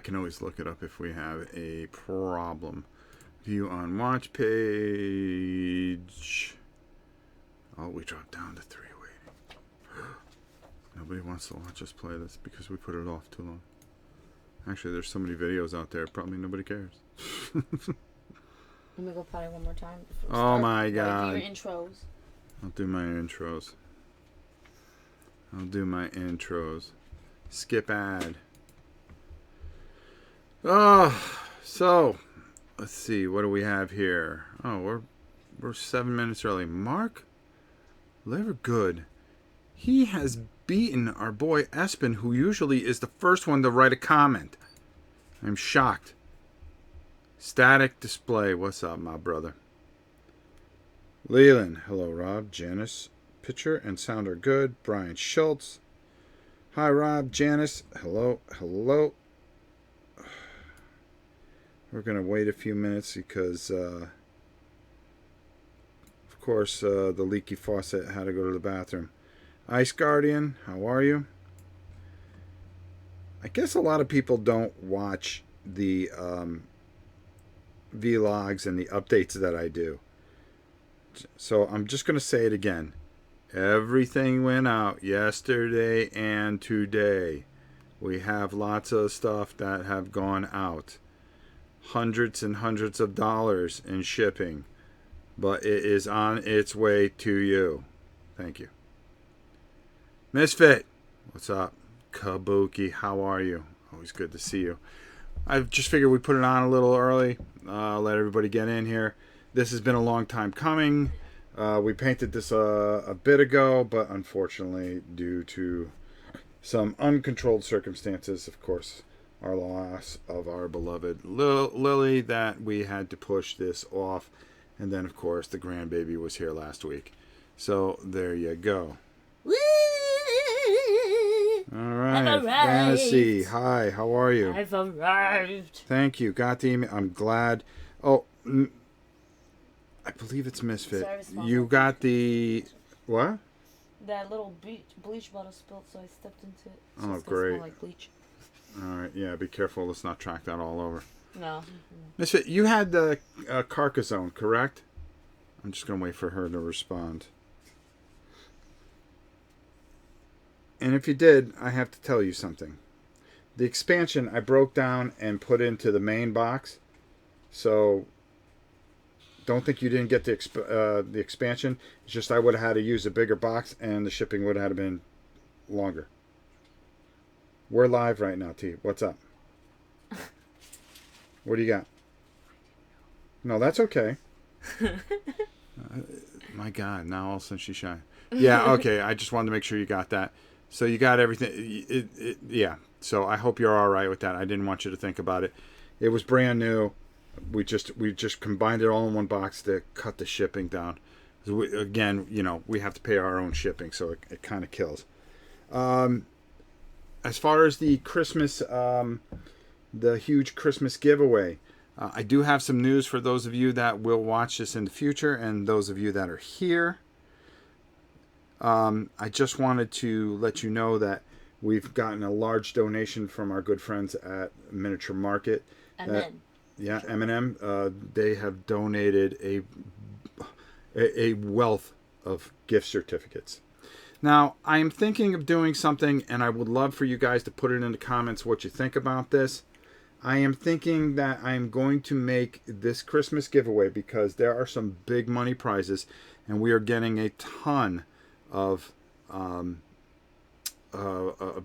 can always look it up if we have a problem. View on watch page. Oh, we dropped down to 3 waiting. Nobody wants to watch us play this because we put it off too long. Actually, there's so many videos out there, probably nobody cares. Let me go potty one more time. Oh my god. Do your intros. I'll do my intros. Skip ad. Oh, so let's see. What do we have here? Oh, we're 7 minutes early. Mark Livergood. He has beaten our boy Espen, who usually is the first one to write a comment. I'm shocked. Static display. What's up, my brother? Leland. Hello, Rob. Janice. Picture and sound are good. Brian Schultz. Hi, Rob. Janice. Hello. Hello. We're going to wait a few minutes because, of course, the leaky faucet had to go to the bathroom. Ice Guardian. How are you? I guess a lot of people don't watch the vlogs and the updates that I do. So I'm just going to say it again. Everything went out yesterday and today. We have lots of stuff that have gone out. Hundreds and hundreds of dollars in shipping. But it is on its way to you. Thank you. Misfit. What's up? Kabuki. How are you? Always good to see you. I just figured we'd put it on a little early. Let everybody get in here. This has been a long time coming. We painted this a bit ago, but unfortunately, due to some uncontrolled circumstances, of course, our loss of our beloved Lily, that we had to push this off. And then, of course, the grandbaby was here last week. So, there you go. Woo! All right. Fantasy. Hi, how are you? I've arrived. Thank you. Got the email. I'm glad. Oh, I believe it's Misfit. You got the... What? That little bleach bottle spilled, so I stepped into it. So oh, it's great. Smell like bleach. All right. Yeah, be careful. Let's not track that all over. No. Misfit, you had the Carcassonne, correct? I'm just going to wait for her to respond. And if you did, I have to tell you something. The expansion I broke down and put into the main box. So don't think you didn't get the expansion. It's just I would have had to use a bigger box and the shipping would have been longer. We're live right now, T. What's up? What do you got? No, that's okay. My God, now all of a sudden she's shy. Yeah, okay. I just wanted to make sure you got that. So you got everything. Yeah. So I hope you're all right with that. I didn't want you to think about it. It was brand new. We just combined it all in one box to cut the shipping down. Again, we have to pay our own shipping, so it kind of kills. As far as the Christmas, the huge Christmas giveaway, I do have some news for those of you that will watch this in the future and those of you that are here. I just wanted to let you know that we've gotten a large donation from our good friends at Miniature Market. Yeah, M&M. They have donated a wealth of gift certificates. Now, I am thinking of doing something, and I would love for you guys to put it in the comments what you think about this. I am thinking that I'm going to make this Christmas giveaway because there are some big money prizes, and we are getting a ton of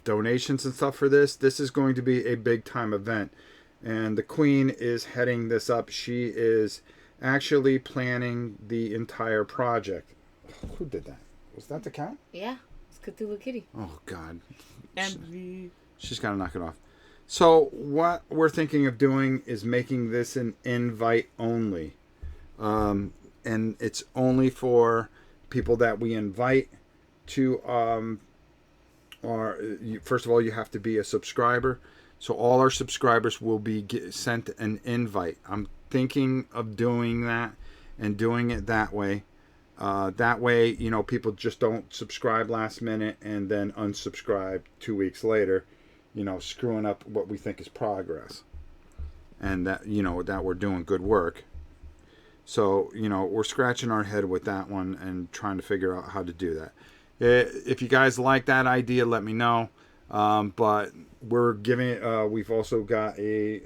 donations and stuff for this. This is going to be a big time event, and the Queen is heading this up. She is actually planning the entire project. Who did that? Was that the cat? Yeah, it's Cthulhu Kitty. Oh God, Envy. she's got to knock it off. So what we're thinking of doing is making this an invite only, and it's only for people that we invite to. First of all, you have to be a subscriber. So all our subscribers will be sent an invite. I'm thinking of doing that and doing it that way. That way, people just don't subscribe last minute and then unsubscribe 2 weeks later. screwing up what we think is progress, and that that we're doing good work. So we're scratching our head with that one and trying to figure out how to do that. If you guys like that idea, let me know. But we're giving. We've also got a.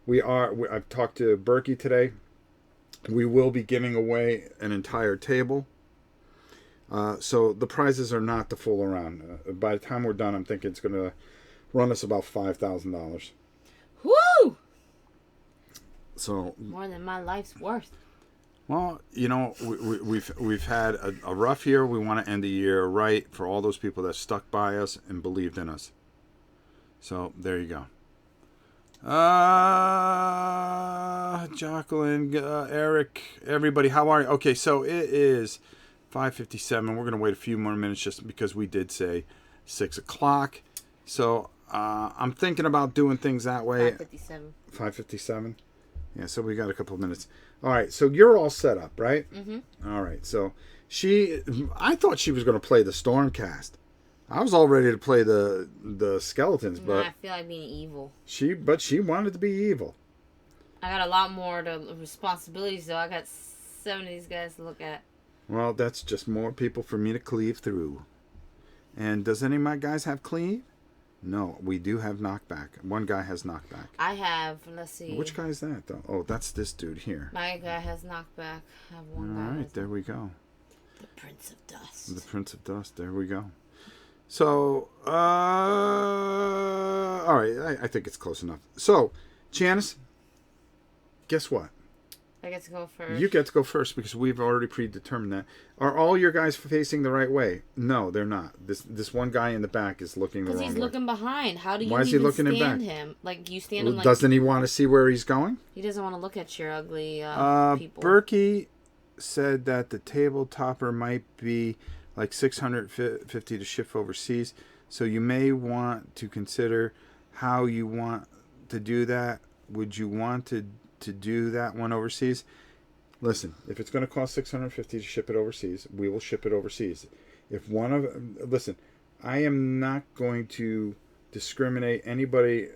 I've talked to Berkey today. We will be giving away an entire table. So the prizes are not to fool around. By the time we're done, I'm thinking it's going to run us about $5,000. Woo! So more than my life's worth. Well, we've had a rough year. We want to end the year right for all those people that stuck by us and believed in us. So there you go. Jacqueline, Eric, everybody, how are you? Okay, so it is 5:57. We're gonna wait a few more minutes just because we did say 6 o'clock. So I'm thinking about doing things that way. 5:57. 5:57. Yeah, so we got a couple of minutes. All right, so you're all set up, right? Mm-hmm. All right, so I thought she was going to play the Stormcast. I was all ready to play the skeletons, but I feel like being evil. She wanted to be evil. I got a lot more responsibilities, though. I got 7 of these guys to look at. Well, that's just more people for me to cleave through. And does any of my guys have cleave? No, we do have knockback. One guy has knockback. I have, let's see. Which guy is that, though? Oh, that's this dude here. My guy has knockback. I have one guy. All right, there we go. The Prince of Dust. The Prince of Dust, there we go. So, all right, I think it's close enough. So, Janice, guess what? I get to go first. You get to go first because we've already predetermined that. Are all your guys facing the right way? No, they're not. This one guy in the back is looking the wrong way. Because he's looking behind. How do you Why is he looking in back? him? Like, you stand him like... Doesn't he want to see where he's going? He doesn't want to look at your ugly people. Berkey said that the table topper might be like $650 to ship overseas. So you may want to consider how you want to do that. Would you want to do that one overseas? Listen, if it's going to cost $650 to ship it overseas, we will ship it overseas. Listen, I am not going to discriminate anybody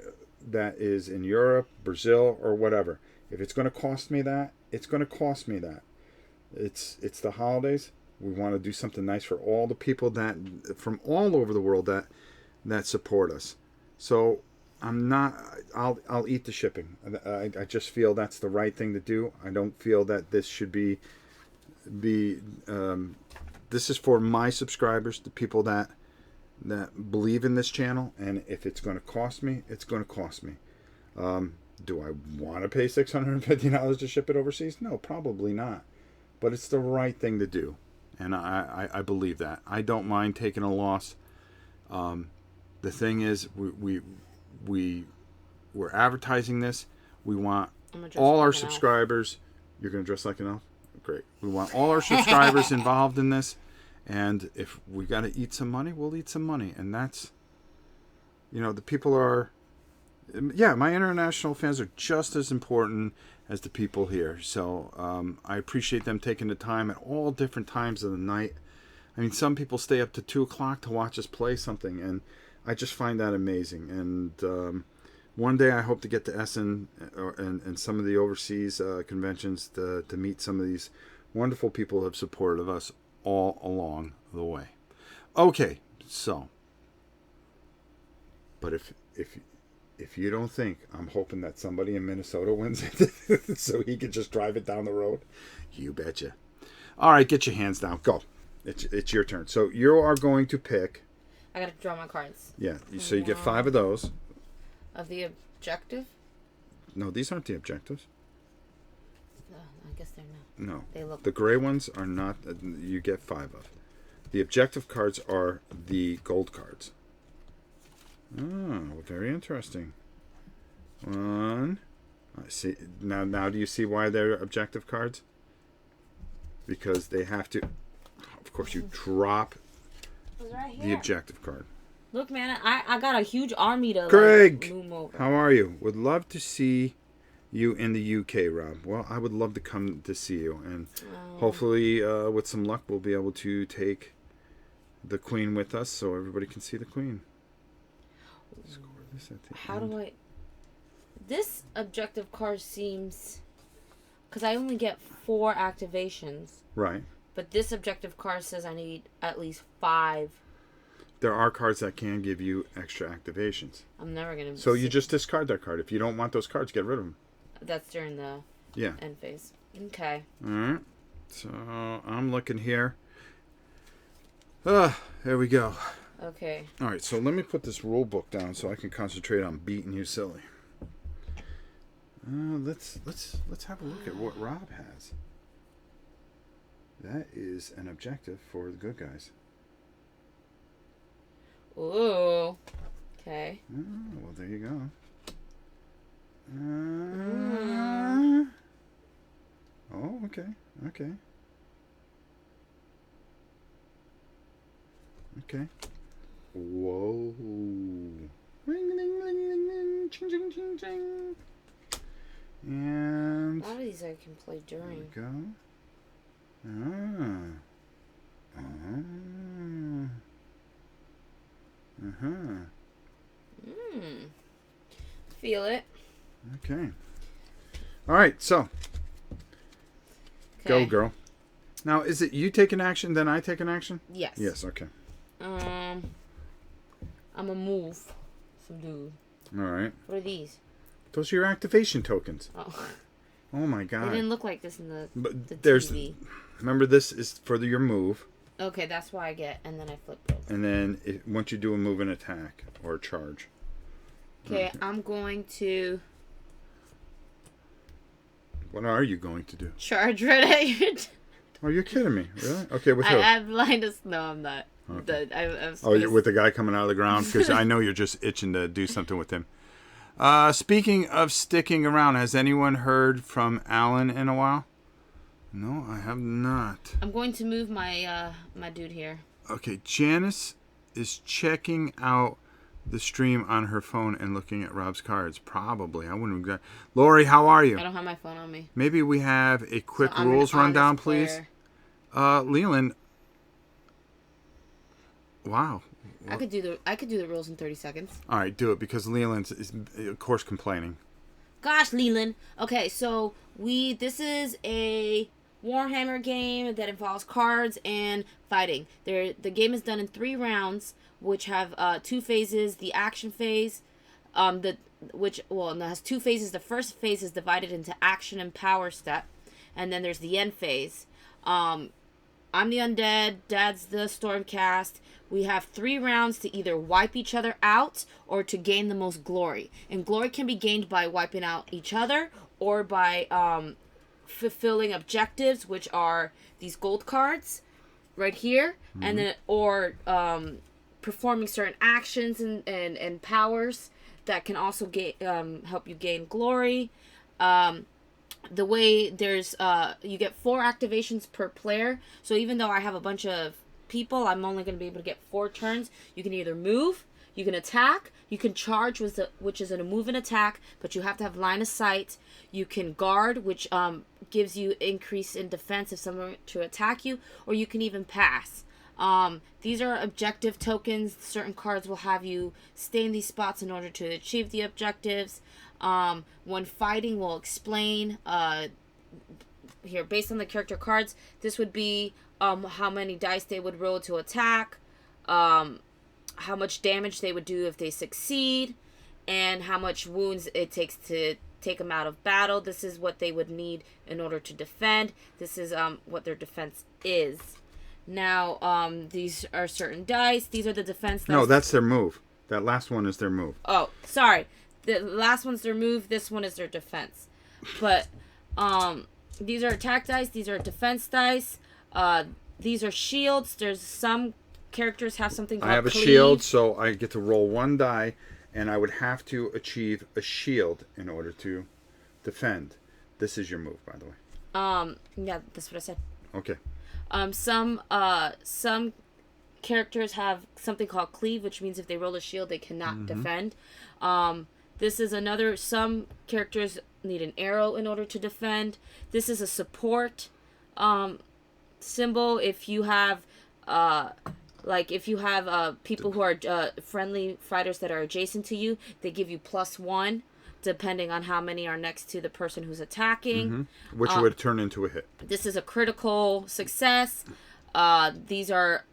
that is in Europe, Brazil, or whatever. If it's going to cost me that, it's going to cost me that. It's the holidays. We want to do something nice for all the people that from all over the world that support us. So I'll eat the shipping. I just feel that's the right thing to do. I don't feel that this should be this is for my subscribers, the people that believe in this channel, and if it's going to cost me, it's going to cost me. Do I want to pay $650 to ship it overseas? No, probably not. But it's the right thing to do. And I believe that. I don't mind taking a loss. The thing is, we're advertising this. We want all our subscribers. You're going to dress like an elf? Great. We want all our subscribers involved in this. And if we got to eat some money, we'll eat some money. And that's, the people are, my international fans are just as important as the people here. So I appreciate them taking the time at all different times of the night. I mean, some people stay up to 2 o'clock to watch us play something, and I just find that amazing. And one day I hope to get to Essen and some of the overseas conventions to meet some of these wonderful people who have supported us all along the way. Okay, so, but if you don't think I'm hoping that somebody in Minnesota wins it so he can just drive it down the road, you betcha. All right, get your hands down. Go. It's your turn. So you are going to pick. I got to draw my cards. Yeah, so you get 5 of those. Of the objective? No, these aren't the objectives. I guess they're not. No. They look. The gray ones are not. You get 5 of. The objective cards are the gold cards. Oh, very interesting. One. I see. Now do you see why they're objective cards? Because they have to. Of course, you drop right the objective card. Look, man, I got a huge army to Greg, loom over. How are you? Would love to see you in the UK, Rob. Well, I would love to come to see you, and hopefully, with some luck, we'll be able to take the Queen with us so everybody can see the Queen. Score this at the How end. do I... This objective card seems... Because I only get 4 activations. Right. But this objective card says I need at least 5. There are cards that can give you extra activations. I'm never going to... So you just discard that card. If you don't want those cards, get rid of them. That's during the end phase. Okay. All right. So I'm looking here. There we go. Okay. All right. So let me put this rule book down so I can concentrate on beating you silly. Let's have a look at what Rob has. That is an objective for the good guys. Ooh. Okay. Oh, well, there you go. Oh, okay. Okay. Okay. Whoa. Ring, ring, ring, ring, ring. Ching, ching, ching, ching. And A lot of these I can play there we during. go. Feel it. Okay. All right, so go, Okay. girl. Now, is it you take an action, then I take an action? Yes. Yes, okay. I'm gonna move some dude. All right. What are these? Those are your activation tokens. Oh, Oh my they god. didn't look like this in the But there's TV. remember, this is for your move, Okay, that's why I get, and then I flip those. and then once you do a move and attack or a charge. Okay, I'm going to What are you going to do? charge right at your... Oh, you're kidding me. Really? Okay, with I who? have blind as... No, I'm not. Okay. I'm Oh, you're with the guy coming out of the ground? Because I know you're just itching to do something with him. Speaking of sticking around, has anyone heard from Alan in a while? No, I have not. I'm going to move my my dude here. Okay, Janice is checking out the stream on her phone and looking at Rob's cards. Probably. I wouldn't exactly. Lori, how are you? I don't have my phone on me. Maybe we have a quick So I'm an rules rundown, honest please. player. Leland. Wow. I could do the rules in 30 seconds. All right, do it because Leland's is, of course, complaining. Gosh, Leland. Okay, so this is a Warhammer game that involves cards and fighting. The game is done in 3 rounds, which have 2 phases. The action phase, it has 2 phases. The first phase is divided into action and power step, and then there's the end phase. I'm the undead, Dad's the stormcast. We have 3 rounds to either wipe each other out or to gain the most glory. And glory can be gained by wiping out each other or by fulfilling objectives, which are these gold cards right here, and then or performing certain actions and powers that can also help you gain glory. The way there's you get 4 activations per player, so even though I have a bunch of people, I'm only going to be able to get 4 turns. You can either move, you can attack, you can charge, which is a move and attack, but you have to have line of sight. You can guard, which gives you increase in defense if someone were to attack you, or you can even pass. These are objective tokens. Certain cards will have you stay in these spots in order to achieve the objectives. When fighting, we'll explain here based on the character cards. This would be how many dice they would roll to attack, how much damage they would do if they succeed, and how much wounds it takes to take them out of battle. This is what they would need in order to defend. This is what their defense is. Now, these are certain dice. These are the defense dice. No, that's their move. That last one is their move. Oh, sorry. The last one's their move. This one is their defense. But these are attack dice. These are defense dice. These are shields. There's some characters have something called I have a cleave. shield, so I get to roll 1 die, and I would have to achieve a shield in order to defend. This is your move, by the way. Yeah, that's what I said. Okay. Some characters have something called cleave, which means if they roll a shield, they cannot defend. This is another. Some characters need an arrow in order to defend. This is a support symbol. If you have Like if you have people who are friendly fighters that are adjacent to you, they give you +1, depending on how many are next to the person who's attacking. Which would turn into a hit. This is a critical success. These are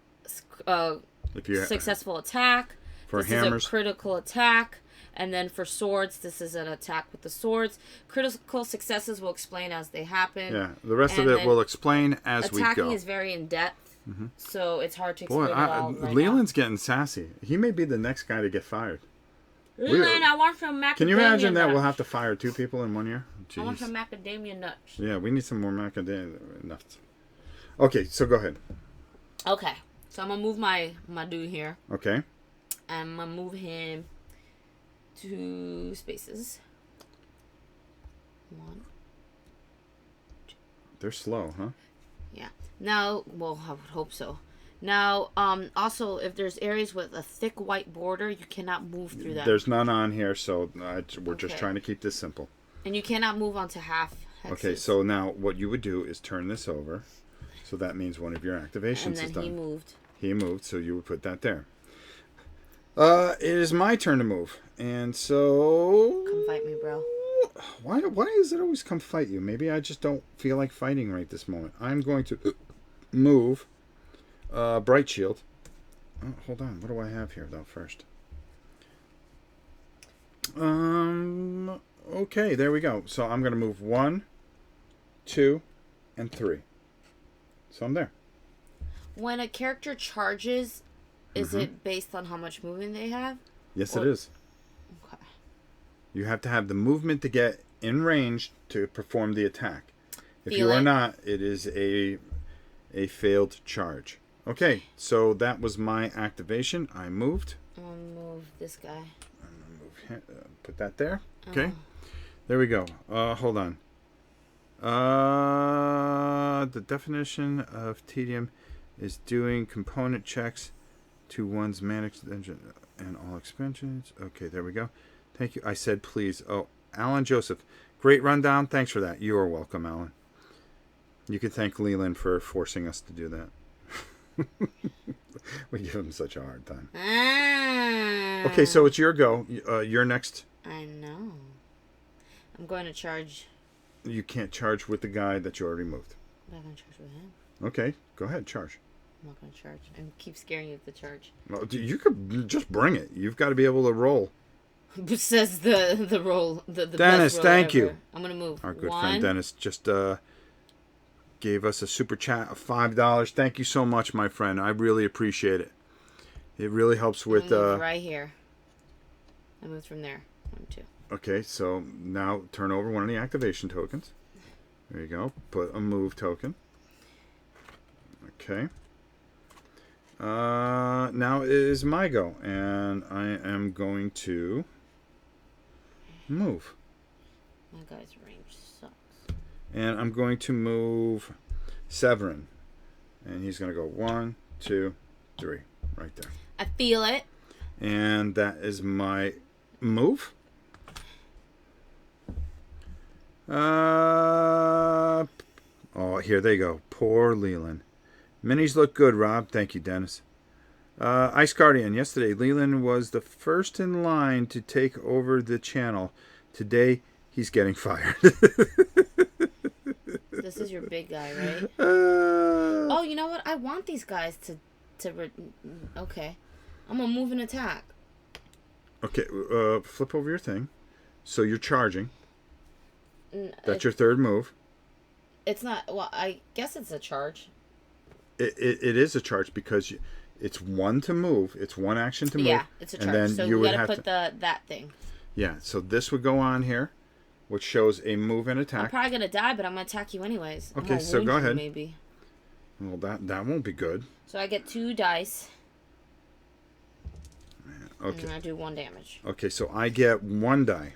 If you successful attack. for This hammers, is a critical attack. And then for swords, this is an attack with the swords. Critical successes will explain as they happen. yeah. The rest of And it then we'll explain as we attacking go. is very in depth, so it's hard to Boy, explain it all right Leland's getting sassy. He may be the next guy to get fired. now. Leland, I want some macadamia Can you imagine that nuts. we'll have to fire 2 people in 1 year? I want some Jeez. macadamia nuts. Yeah, we need some more macadamia nuts. Okay, so go ahead. Okay, so I'm gonna move my dude here. Okay. I'm gonna move him 2 spaces. 1. They're slow, huh? Yeah. Now, well, I would hope so. Now, also, if there's areas with a thick white border, you cannot move through them. There's none on here, so we're just Okay. trying to keep this simple. And you cannot move onto half hexes. Okay, so now what you would do is turn this over. So that means one of your activations And is then done. he moved. He moved, so you would put that there. It is my turn to move. And so... Come fight me, bro. Why does it always come fight you? Maybe I just don't feel like fighting right this moment. I'm going to move Bright Shield. Oh, hold on. What do I have here, though, first? Okay, there we go. So I'm going to move 1, 2, and 3. So I'm there. When a character charges, is it based on how much movement they have? Yes, Or- it is. Okay. You have to have the movement to get in range to perform the attack. If Feel you are it. not, it is a failed charge. Okay, so that was my activation. I moved. I'm gonna move this guy. Put that there. Okay. There we go. Hold on. The definition of tedium is doing component checks to one's man extension and all expansions. Okay, there we go. Thank you. I said please. Oh, Alan Joseph. Great rundown. Thanks for that. You are welcome, Alan. You can thank Leland for forcing us to do that. We give him such a hard time. Okay, so it's your go. You're next. I know. I'm going to charge. You can't charge with the guy that you already moved. I'm not going to charge with him. Okay, go ahead, charge. I'm not going to charge. And keep scaring you with the charge. Well, you could just bring it. You've got to be able to roll. Says the roll. The Dennis, best roll thank ever. you. I'm going to move. Our good 1. friend Dennis just gave us a super chat of $5. Thank you so much, my friend. I really appreciate it. It really helps I'm with... gonna move right here. I moved from there. 1, 2. Okay, so now turn over one of the activation tokens. There you go. Put a move token. Okay. Now it is my go, and I am going to move. My guy's range sucks. And I'm going to move Severin. And he's going to go 1, 2, 3. Right there. I feel it. And that is my move. Oh, here they go. Poor Leland. Minis look good, Rob. Thank you, Dennis. Ice Guardian. Yesterday, Leland was the first in line to take over the channel. Today, he's getting fired. This is your big guy, right? Oh, you know what? I want these guys to okay. I'm gonna move and attack. Okay, flip over your thing. So you're charging. That's your third move. It's not. Well, I guess it's a charge. It is a charge because it's 1 to move. It's 1 action to move. Yeah, it's a charge. And then so you we would gotta have put that thing. Yeah, so this would go on here, which shows a move and I'm attack. probably gonna die, but I'm gonna attack you anyways. I'm Okay, gonna so wound go you ahead. Maybe. Well, that won't be good. So I get 2 dice. Okay. And I do 1 damage. Okay, so I get 1 die.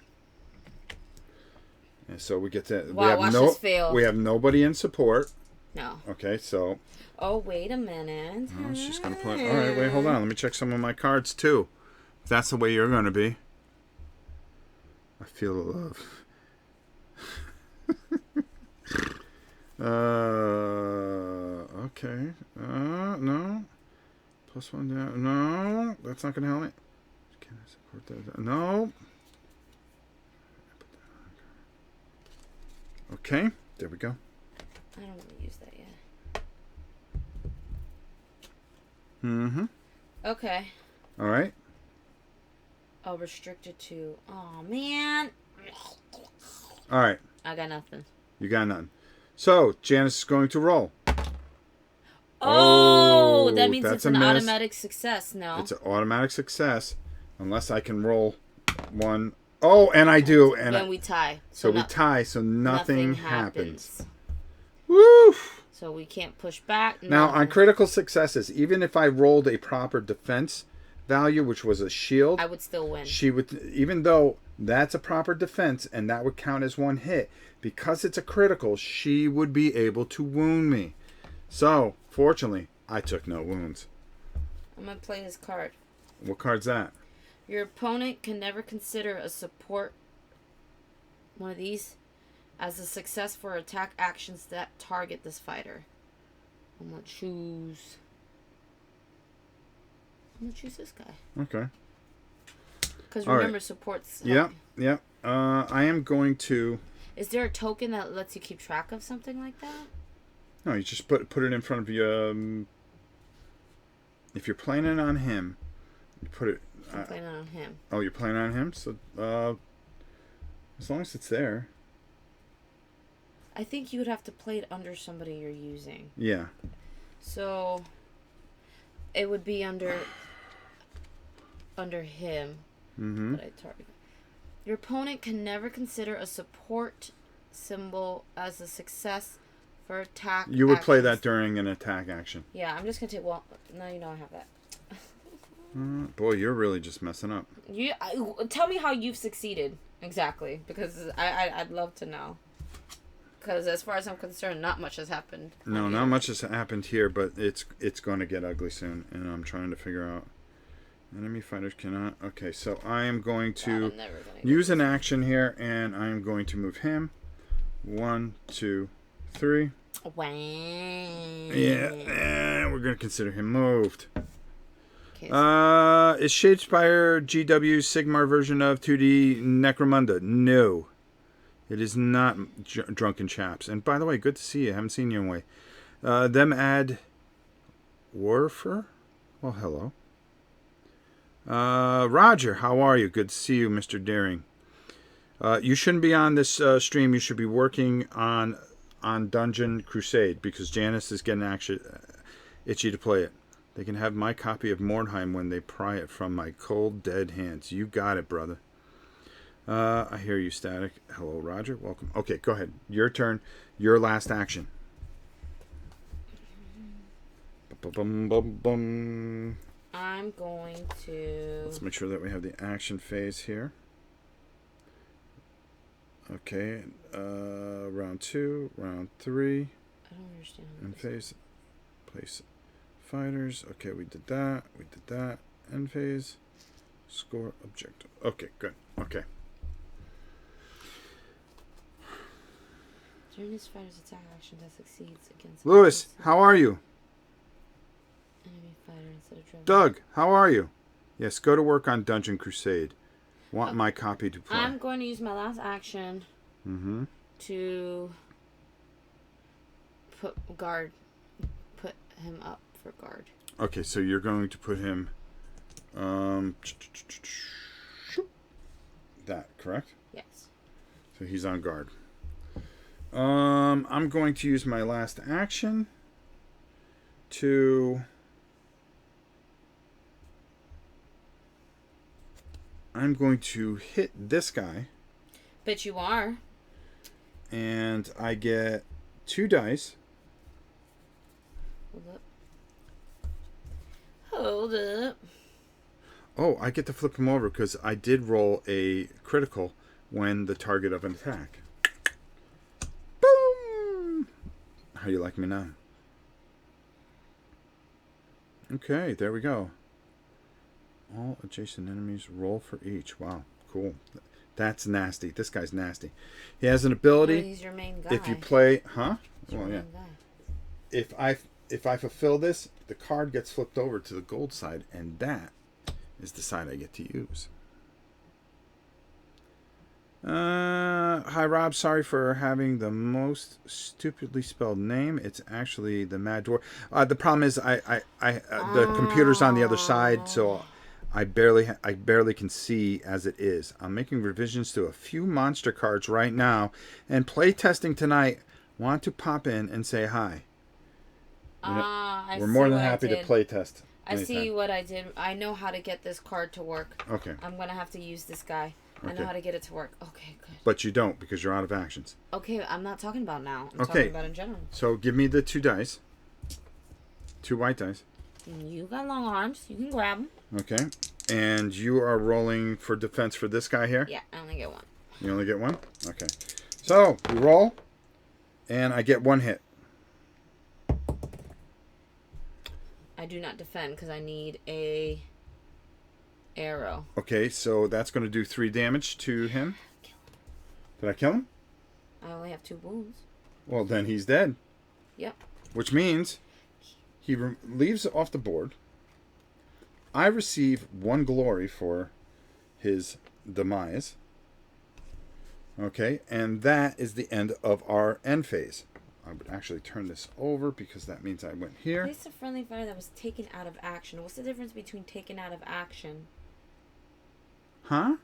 And so we get to... Wow, watch this fail. We have nobody in support. No. Okay, so... Oh, wait a minute. Oh, she's going to put... All right, wait, hold on. Let me check some of my cards, too. If that's the way you're going to be. I feel the love. Okay. No. +1 down. No, that's not going to help me. Can I support that? No. Okay, there we go. I don't want to use that yet. Mm-hmm. Okay. All right. Oh, restricted to. Oh, man. All right. I got nothing. You got nothing. So, Janice is going to roll. Oh, that means that's it's a an miss. automatic success. No. It's an automatic success, unless I can roll one. Oh, and I do. And then we tie. So we tie, so nothing happens. Woo! So we can't push back. Now, on critical successes, even if I rolled a proper defense value, which was a shield, I would still win. She would, even though that's a proper defense and that would count as one hit, because it's a critical, she would be able to wound me. So, fortunately, I took no wounds. I'm going to play this card. What card's that? Your opponent can never consider a support, one of these, as a success for attack actions that target this fighter. I'm going to choose this guy. Okay. Because remember, supports. Yep. I am going to... Is there a token that lets you keep track of something like that? No, you just put it in front of you. If you're playing it on him, you put it... I'm playing on him. Oh, you're playing on him? So, as long as it's there. I think you would have to play it under somebody you're using. Yeah. So, it would be under him. Mm-hmm. That I target. Your opponent can never consider a support symbol as a success for attack. You would play that during an attack action. Yeah, I'm just gonna take. Well, now you know I have that. Boy, you're really just messing up. Tell me how you've succeeded exactly, because I'd love to know. Because as far as I'm concerned, not much has happened. No, not much has happened here, but it's going to get ugly soon, and I'm trying to figure out. Enemy fighters cannot. Okay, so I am going to use an action here, and I am going to move him. 1, 2, 3. Wow. Yeah, and we're going to consider him moved. Okay, so. Is Shadespire GW Sigmar version of 2D Necromunda? No. It is not Drunken Chaps. And by the way, good to see you. I haven't seen you in a way. Them add Warfer? Well, hello. Roger, how are you? Good to see you, Mr. Daring. You shouldn't be on this stream. You should be working on Dungeon Crusade, because Janice is getting actually itchy to play it. They can have my copy of Mordheim when they pry it from my cold, dead hands. You got it, brother. I hear you, Static. Hello, Roger. Welcome. Okay, go ahead. Your turn. Your last action. I'm going to... Let's make sure that we have the action phase here. Okay. Round 2, round 3. I don't understand. End phase. Place fighters. Okay, we did that. We did that. End phase. Score objective. Okay, good. Okay. During this fighter's attack action that succeeds against... Lewis, how are you? Enemy fighter instead of Doug, how are you? Yes, go to work on Dungeon Crusade. Want my copy to play. I'm going to use my last action to put him up for guard. Okay, so you're going to put him that, correct? Yes. So he's on guard. I'm going to use my last action to... I'm going to hit this guy. Bet you are. And I get 2 dice. Hold up. Hold up. Oh, I get to flip him over because I did roll a critical when the target of an attack. Boom! How do you like me now? Okay, there we go. All adjacent enemies roll for each. Wow, cool. That's nasty. This guy's nasty. He has an ability. Well, he's your main guy. If you play, huh? He's your Well, yeah. main guy. If I fulfill this, the card gets flipped over to the gold side, and that is the side I get to use. Hi Rob, sorry for having the most stupidly spelled name. It's actually the Mad Dwarf. The problem is the computer's on the other side, so I barely can see as it is. I'm making revisions to a few monster cards right now, and play testing tonight. Want to pop in and say hi. We're more than happy to play test. I see what I did. I know how to get this card to work. Okay. I'm gonna have to use this guy. Okay. I know how to get it to work. Okay, good. But you don't because you're out of actions. Okay, I'm not talking about now. I'm talking about in general. So give me the 2 dice. 2 white dice. You got long arms. You can grab them. Okay. And you are rolling for defense for this guy here? Yeah, I only get 1. You only get 1? Okay. So, we roll. And I get 1 hit. I do not defend because I need a arrow. Okay, so that's going to do 3 damage to him. Did I kill him? I only have 2 wounds. Well, then he's dead. Yep. Which means he leaves off the board. I receive 1 glory for his demise. Okay, and that is the end of our end phase. I would actually turn this over because that means I went here. Place a friendly fighter that was taken out of action. What's the difference between taken out of action? Huh?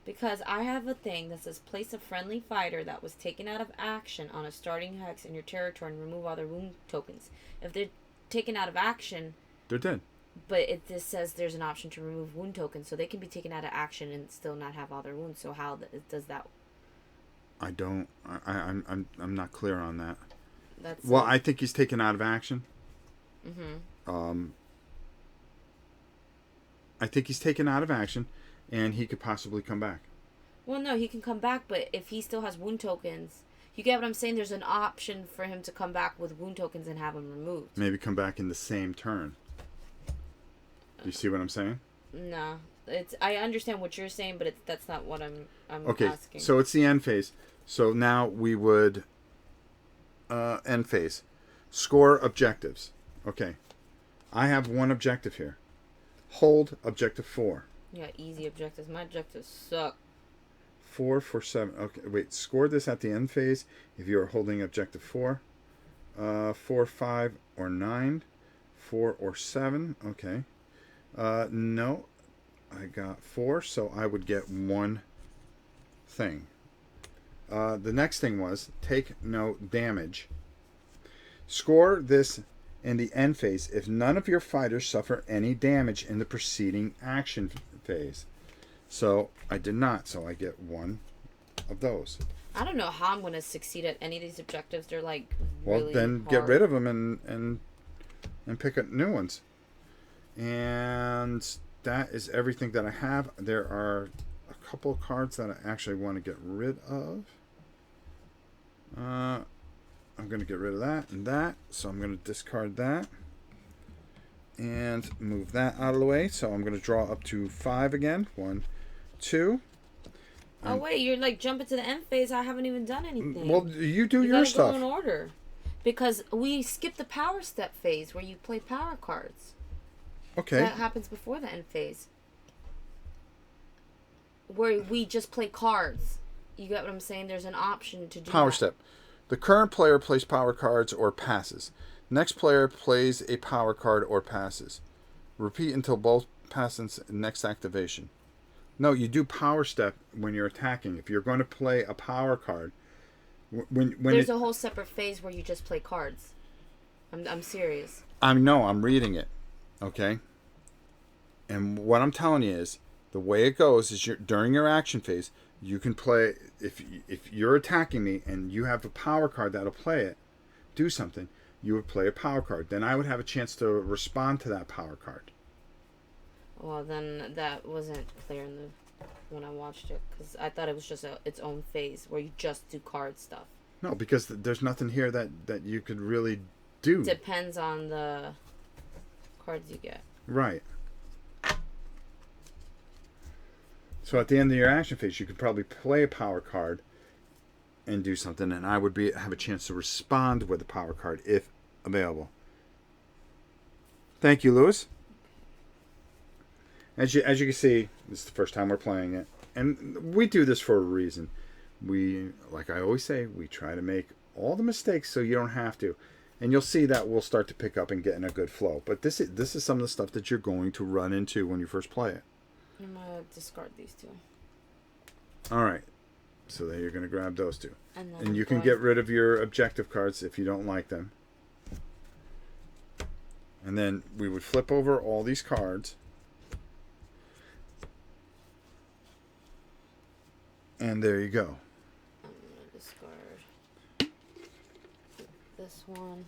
Because I have a thing that says place a friendly fighter that was taken out of action on a starting hex in your territory and remove all their wound tokens. If they're taken out of action... They're dead. But it just says there's an option to remove wound tokens, so they can be taken out of action and still not have all their wounds. So how does that... I don't... I'm not clear on that. That's well, I think he's taken out of action. Mm-hmm. I think he's taken out of action, and he could possibly come back. Well, no, he can come back, but if he still has wound tokens... You get what I'm saying? There's an option for him to come back with wound tokens and have them removed. Maybe come back in the same turn. Do you see what I'm saying? No. I understand what you're saying, but that's not what I'm okay, asking. So it's the end phase. So now we would... end phase. Score objectives. Okay. I have 1 objective here. Hold objective 4. Yeah, easy objectives. My objectives suck. 4 for 7. Okay, wait. Score this at the end phase if you are holding objective 4. 4, 5, or 9. 4 or 7. Okay. No. I got 4, so I would get 1 thing. The next thing was take no damage. Score this in the end phase if none of your fighters suffer any damage in the preceding action phase. So I did not, so I get 1 of those. I don't know how I'm going to succeed at any of these objectives. They're like really well, then hard. Get rid of them and pick up new ones. And that is everything that I have. There are a couple of cards that I actually want to get rid of. I'm going to get rid of that and that. So I'm going to discard that. And move that out of the way. So I'm going to draw up to 5 again. 1, 2. Oh, wait. You're like jumping to the end phase. I haven't even done anything. Well, you do your stuff. You gotta go in order. Because we skipped the power step phase where you play power cards. Okay. That happens before the end phase. Where we just play cards. You get what I'm saying? There's an option to do Power that. step. The current player plays power cards or passes. Next player plays a power card or passes. Repeat until both passes next activation. No, you do power step when you're attacking. If you're going to play a power card, when there's a whole separate phase where you just play cards. I'm serious. I'm reading it. Okay. And what I'm telling you is the way it goes is during your action phase, you can play if you're attacking me and you have a power card that'll play it, do something. You would play a power card. Then I would have a chance to respond to that power card. Well, then that wasn't clear when I watched it because I thought it was just its own phase where you just do card stuff. No, because there's nothing here that you could really do. Depends on the cards you get. Right. So at the end of your action phase, you could probably play a power card and do something, and I would have a chance to respond with a power card if available. Thank you, Lewis. As you can see, this is the first time we're playing it, and we do this for a reason. We, like I always say, we try to make all the mistakes so you don't have to, and you'll see that we'll start to pick up and get in a good flow. But this is some of the stuff that you're going to run into when you first play it. I'm gonna discard these two. All right, so then you're going to grab those two, And and you can get rid of your objective cards if you don't like them. And then we would flip over all these cards. And there you go. I'm going to discard this one.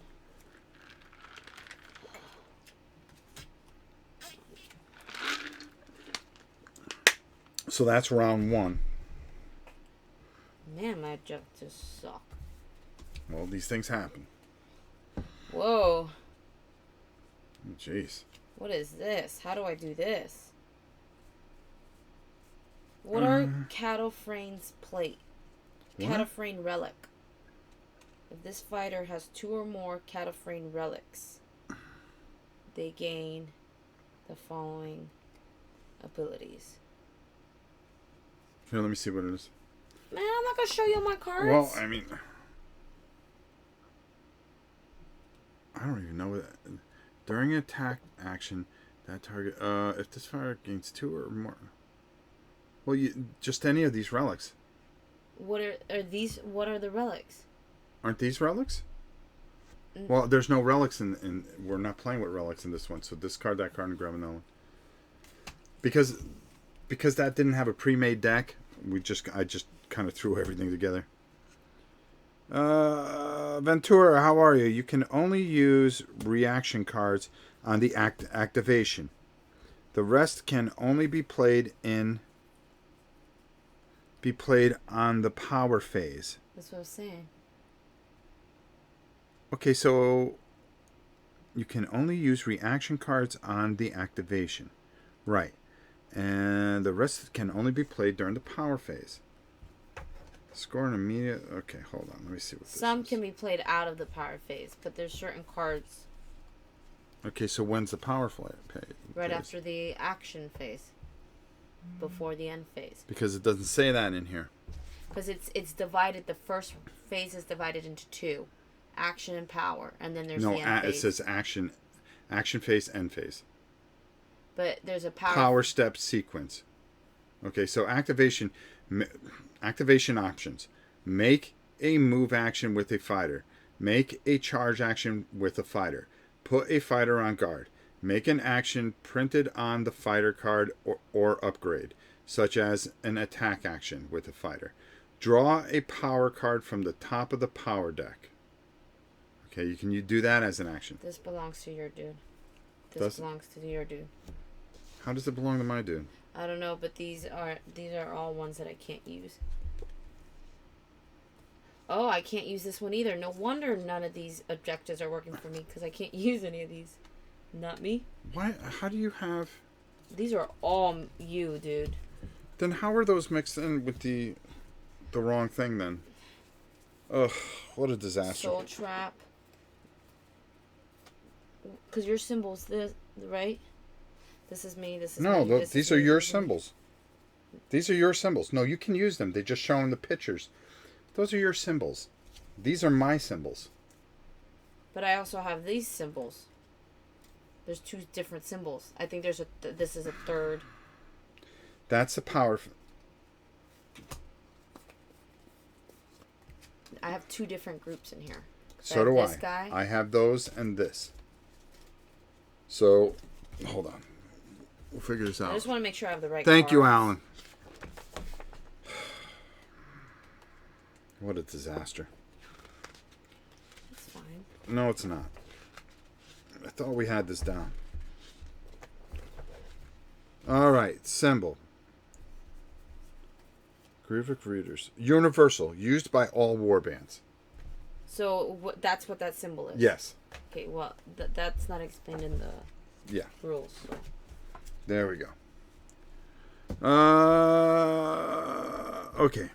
So that's round one. Man, my objectives suck. Well, these things happen. Whoa. Jeez. What is this? How do I do this? What are Cataphragne's plate? Cataphragne relic. If this fighter has 2 or more Cataphragne relics, they gain the following abilities. Here, let me see what it is. Man, I'm not gonna show you all my cards. Well, I mean, I don't even know what. During attack action, that target. If this fighter gains 2 or more. Well, just any of these relics. What are these? What are the relics? Aren't these relics? Well, there's no relics in we're not playing with relics in this one, so discard that card and grab another one. Because that didn't have a pre-made deck, I just kind of threw everything together. Ventura, how are you? You can only use reaction cards on the activation. The rest can only be played on the power phase. That's what I was saying. Okay, so you can only use reaction cards on the activation. Right. And the rest can only be played during the power phase. Score an immediate... Okay, hold on. Let me see what this is. Some can be played out of the power phase, but there's certain cards... Okay, so when's the power phase? Right after the action phase. Before the end phase. Because it doesn't say that in here. Because it's divided... The first phase is divided into 2. Action and power. And then there's the end phase. It says action phase, end phase. But there's a power step sequence. Okay, so activation options. Make a move action with a fighter. Make a charge action with a fighter. Put a fighter on guard. Make an action printed on the fighter card or upgrade, such as an attack action with a fighter. Draw a power card from the top of the power deck. Okay, you do that as an action. This belongs to your dude. This belongs to your dude. How does it belong to my dude? I don't know, but these are all ones that I can't use. Oh, I can't use this one either. No wonder none of these objectives are working for me, because I can't use any of these. Not me. Why? How do you have... These are all you, dude. Then how are those mixed in with the wrong thing then? Ugh, what a disaster. Soul Trap. Because your symbol's this, right? This is me, this is no, me. these are your symbols. These are your symbols. No, you can use them. They just show in the pictures. Those are your symbols. These are my symbols. But I also have these symbols. There's 2 different symbols. I think there's this is a third. That's the power. I have 2 different groups in here. So do this I. Guy. I have those and this. So, hold on. We'll figure this out. I just want to make sure I have the right Thank you, cards. Alan. What a disaster. It's fine. No, it's not. I thought we had this down. All right, symbol. Grievous readers. Universal, used by all warbands. So that's what that symbol is? Yes. Okay, well, that's not explained in the rules. So. There we go. Okay.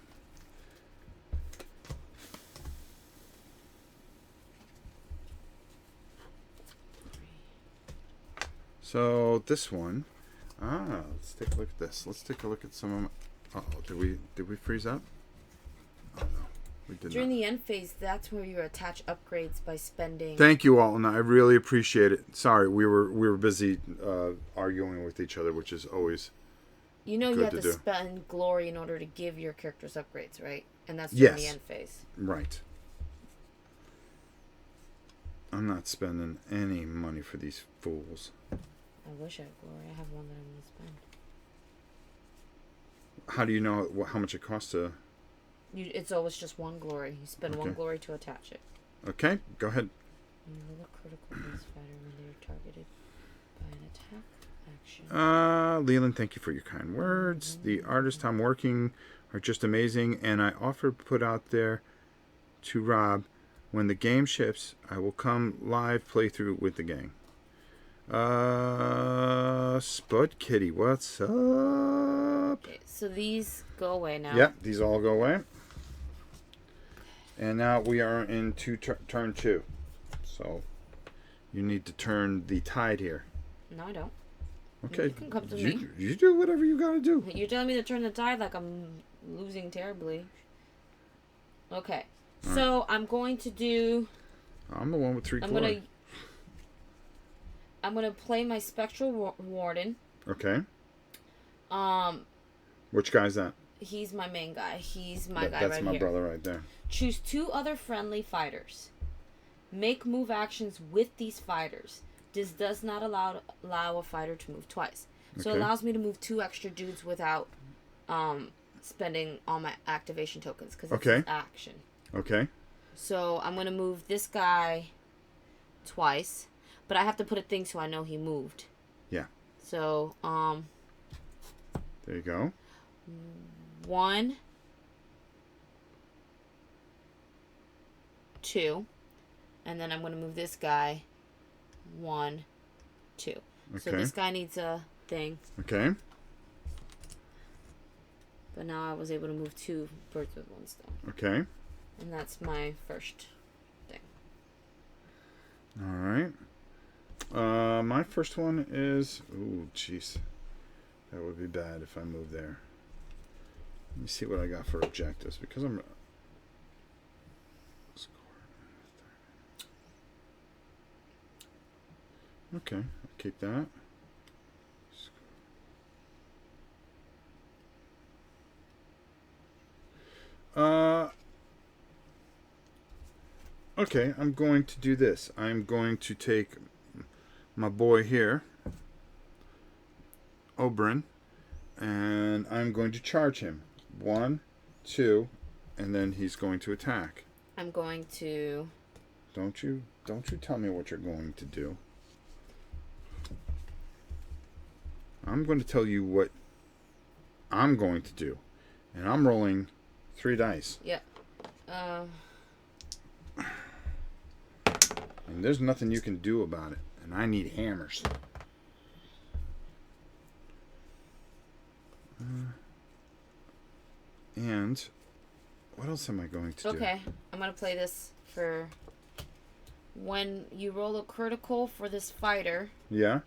So this one, let's take a look at this. Let's take a look at some of my, did we freeze up? Oh no, we did During not. the end phase, that's where you attach upgrades by spending. Thank you, Alton. I really appreciate it. Sorry, we were busy arguing with each other, which is always You know you good have to to do. spend glory in order to give your characters upgrades, right? And that's during the Yes. end phase. Right. I'm not spending any money for these fools. I wish I had glory. I have one that I'm going to spend. How do you know how much it costs to... It's always just one glory. You spend one Okay. glory to attach it. Okay, go ahead. You roll a critical for this fighter when they are targeted by an attack action. Leland, thank you for your kind words. The artists I'm working are just amazing, and I offer to put out there to Rob, when the game ships, I will come live playthrough with the gang. Spud Kitty, what's up? Okay, so these go away now. Yep, these all go away. And now we are into turn 2. So you need to turn the tide here. No, I don't. Okay. You can come to me. You do whatever you gotta do. You're telling me to turn the tide like I'm losing terribly. Okay. So I'm going to do... I'm the one with 3 glory. I'm gonna play my Spectral Warden. Okay. Which guy's that? He's my main guy. He's my guy right here. That's my brother right there. Choose 2 other friendly fighters. Make move actions with these fighters. This does not allow a fighter to move twice. So it allows me to move 2 extra dudes without spending all my activation tokens because it's an action. Okay. So I'm going to move this guy twice, but I have to put a thing so I know he moved. Yeah. So, there you go. 1, 2, and then I'm going to move this guy 1, 2. Okay. So this guy needs a thing. Okay. But now I was able to move 2 birds with 1 stone. Okay. And that's my first thing. All right. My first one is... Ooh, jeez. That would be bad if I move there. Let me see what I got for objectives, because I'm... Okay, I'll keep that. Okay, I'm going to do this. I'm going to take my boy here, Oberyn, and I'm going to charge him. 1, 2, and then he's going to attack. I'm going to... Don't you tell me what you're going to do. I'm going to tell you what I'm going to do. And I'm rolling 3 dice. Yep. And there's nothing you can do about it. And I need hammers. And what else am I going to do? Okay, I'm going to play this for... When you roll a critical for this fighter... Yeah?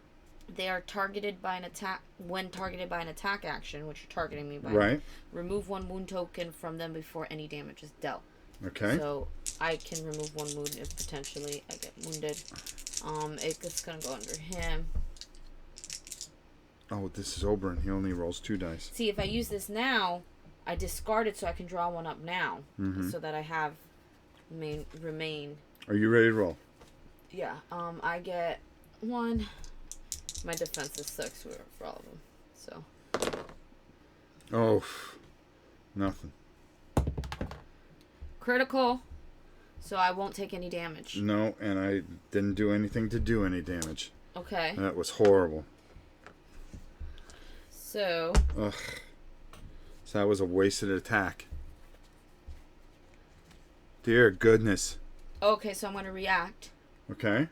They are targeted by an attack. When targeted by an attack action, which you're targeting me by, right? Remove 1 wound token from them before any damage is dealt. Okay. So I can remove 1 wound if potentially I get wounded. It's gonna go under him. Oh, this is Oberyn. He only rolls 2 dice. See, if I use this now, I discard it so I can draw 1 up now, so that I have remain. Are you ready to roll? Yeah. I get 1. My defense is 6 for all of them. So. Oh, nothing. Critical. So I won't take any damage. No, and I didn't do anything to do any damage. Okay. That was horrible. So. Ugh. So that was a wasted attack. Dear goodness. Okay, so I'm going to react. Okay.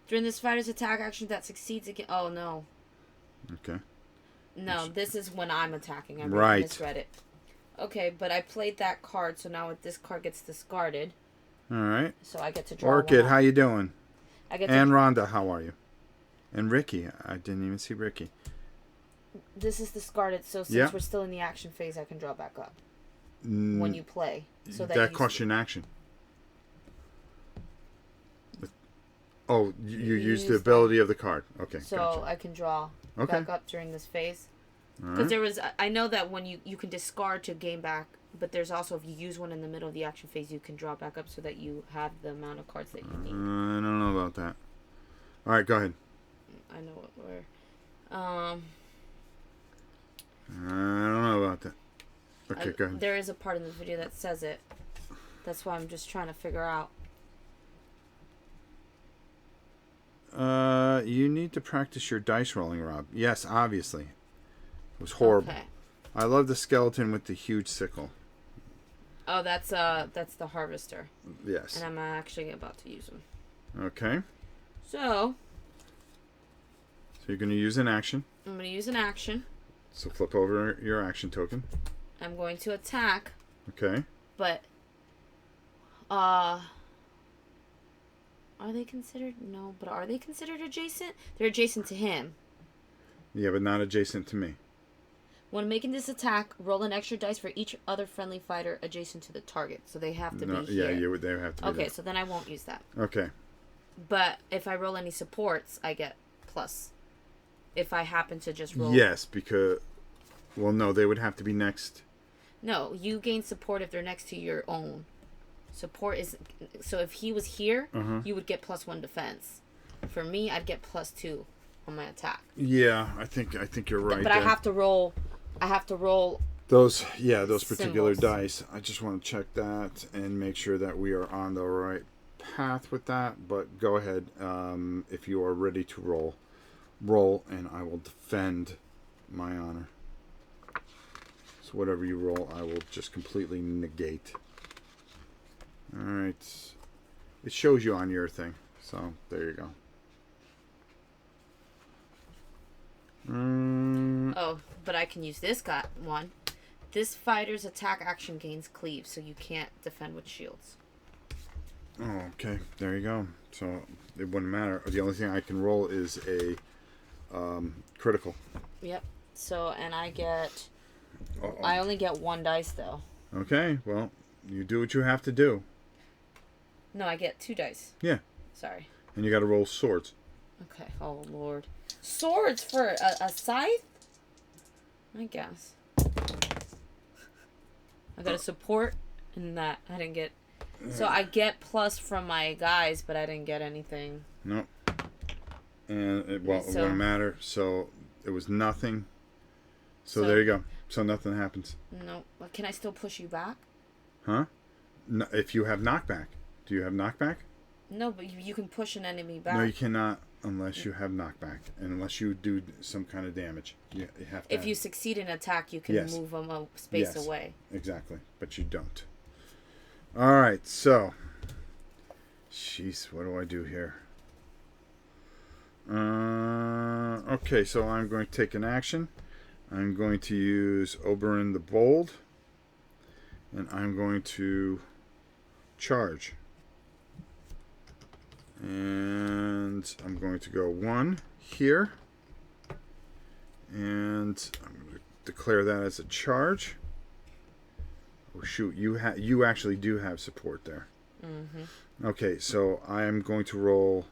During this fighter's attack action that succeeds again. Oh, no. Okay. No, this is when I'm attacking. I misread it. Okay, but I played that card, so now this card gets discarded. All right. So I get to draw Orchid, one how you doing? I get and Rhonda, how are you? And Ricky. I didn't even see Ricky. This is discarded, so since we're still in the action phase, I can draw back up when you play. So that costs you an action. Oh, you use the ability of the card. Okay. So gotcha. I can draw back up during this phase. Because there was, I know that when you can discard to gain back, but there's also, if you use one in the middle of the action phase, you can draw back up so that you have the amount of cards that you need. I don't know about that. All right, go ahead. I know what we're. I don't know about that. Okay, go ahead. There is a part in the video that says it. That's why I'm just trying to figure out. You need to practice your dice rolling, Rob. Yes, obviously. It was horrible. Okay. I love the skeleton with the huge sickle. Oh, that's the harvester. Yes. And I'm actually about to use them. Okay. So you're going to use an action. I'm going to use an action. So flip over your action token. I'm going to attack. Okay. But are they considered? No, but are they considered adjacent? They're adjacent to him. Yeah, but not adjacent to me. When making this attack, roll an extra dice for each other friendly fighter adjacent to the target. So they have to be here. Yeah, they have to be Okay, there. so then I won't use that. Okay. But if I roll any supports, I get plus. If I happen to just roll... Yes, because... Well, no, they would have to be next. No, you gain support if they're next to your own. Support is... So if he was here, you would get +1 defense. For me, I'd get +2 on my attack. Yeah, I think you're right. But I have to roll those particular symbols. dice. I just want to check that and make sure that we are on the right path with that. But go ahead, if you are ready to roll, and I will defend my honor. So whatever you roll, I will just completely negate. All right, it shows you on your thing, so there you go. Oh, but I can use this one. This fighter's attack action gains cleave, so you can't defend with shields. Oh, okay. There you go. So it wouldn't matter. The only thing I can roll is a critical. Yep. So, and I get... I only get 1 dice, though. Okay. Well, you do what you have to do. No, I get 2 dice. Yeah. Sorry. And you got to roll swords. Okay. Oh, Lord. Swords for a scythe? I guess. I got a support in that. I didn't get... So I get plus from my guys, but I didn't get anything. Nope. And it wouldn't matter. So it was nothing. So there you go. So nothing happens. No. Can I still push you back? Huh? No, if you have knockback. Do you have knockback? No, but you can push an enemy back. No, you cannot unless you have knockback. And unless you do some kind of damage. You have to. If you succeed in attack, you can move them a space away. Exactly. But you don't. All right, so. Jeez, what do I do here? Okay, so I'm going to take an action. I'm going to use Oberyn the Bold. And I'm going to charge. And I'm going to go 1 here. And I'm going to declare that as a charge. Oh shoot, you actually do have support there. Mm-hmm. Okay, so I am going to roll...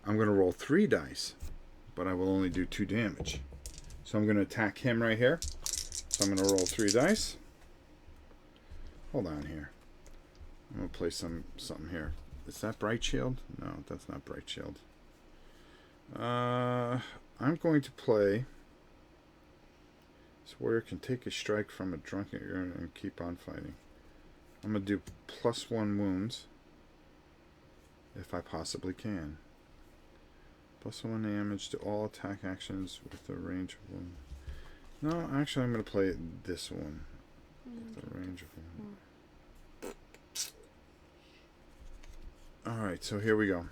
I'm going to roll 3 dice, but I will only do 2 damage. So I'm going to attack him right here. So I'm going to roll 3 dice. Hold on here. I'm going to play something here. Is that Bright Shield? No, that's not Bright Shield. I'm going to play... This warrior can take a strike from a drunken and keep on fighting. I'm going to do +1 wounds. If I possibly can. +1 damage to all attack actions with a range of 1. No, actually I'm going to play this one. With a range of 1. Alright, so here we go.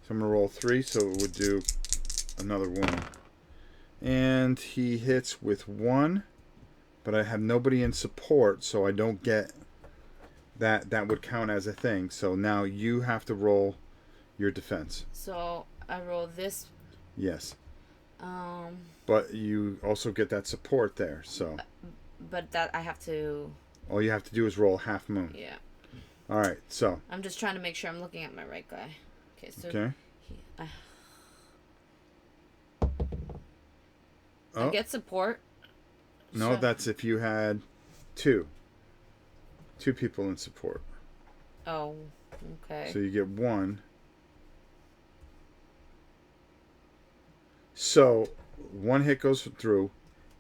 So I'm going to roll 3, so it would do another wound. And he hits with 1, but I have nobody in support, so I don't get that. That would count as a thing. So now you have to roll your defense. So I roll this. Yes. Um. But you also get that support there, so. But that I have to. All you have to do is roll half moon. Yeah. All right, so. I'm just trying to make sure I'm looking at my right guy. Okay, so. Okay. I get support. No, so. That's if you had two people in support. Oh, okay. So you get one. So one hit goes through.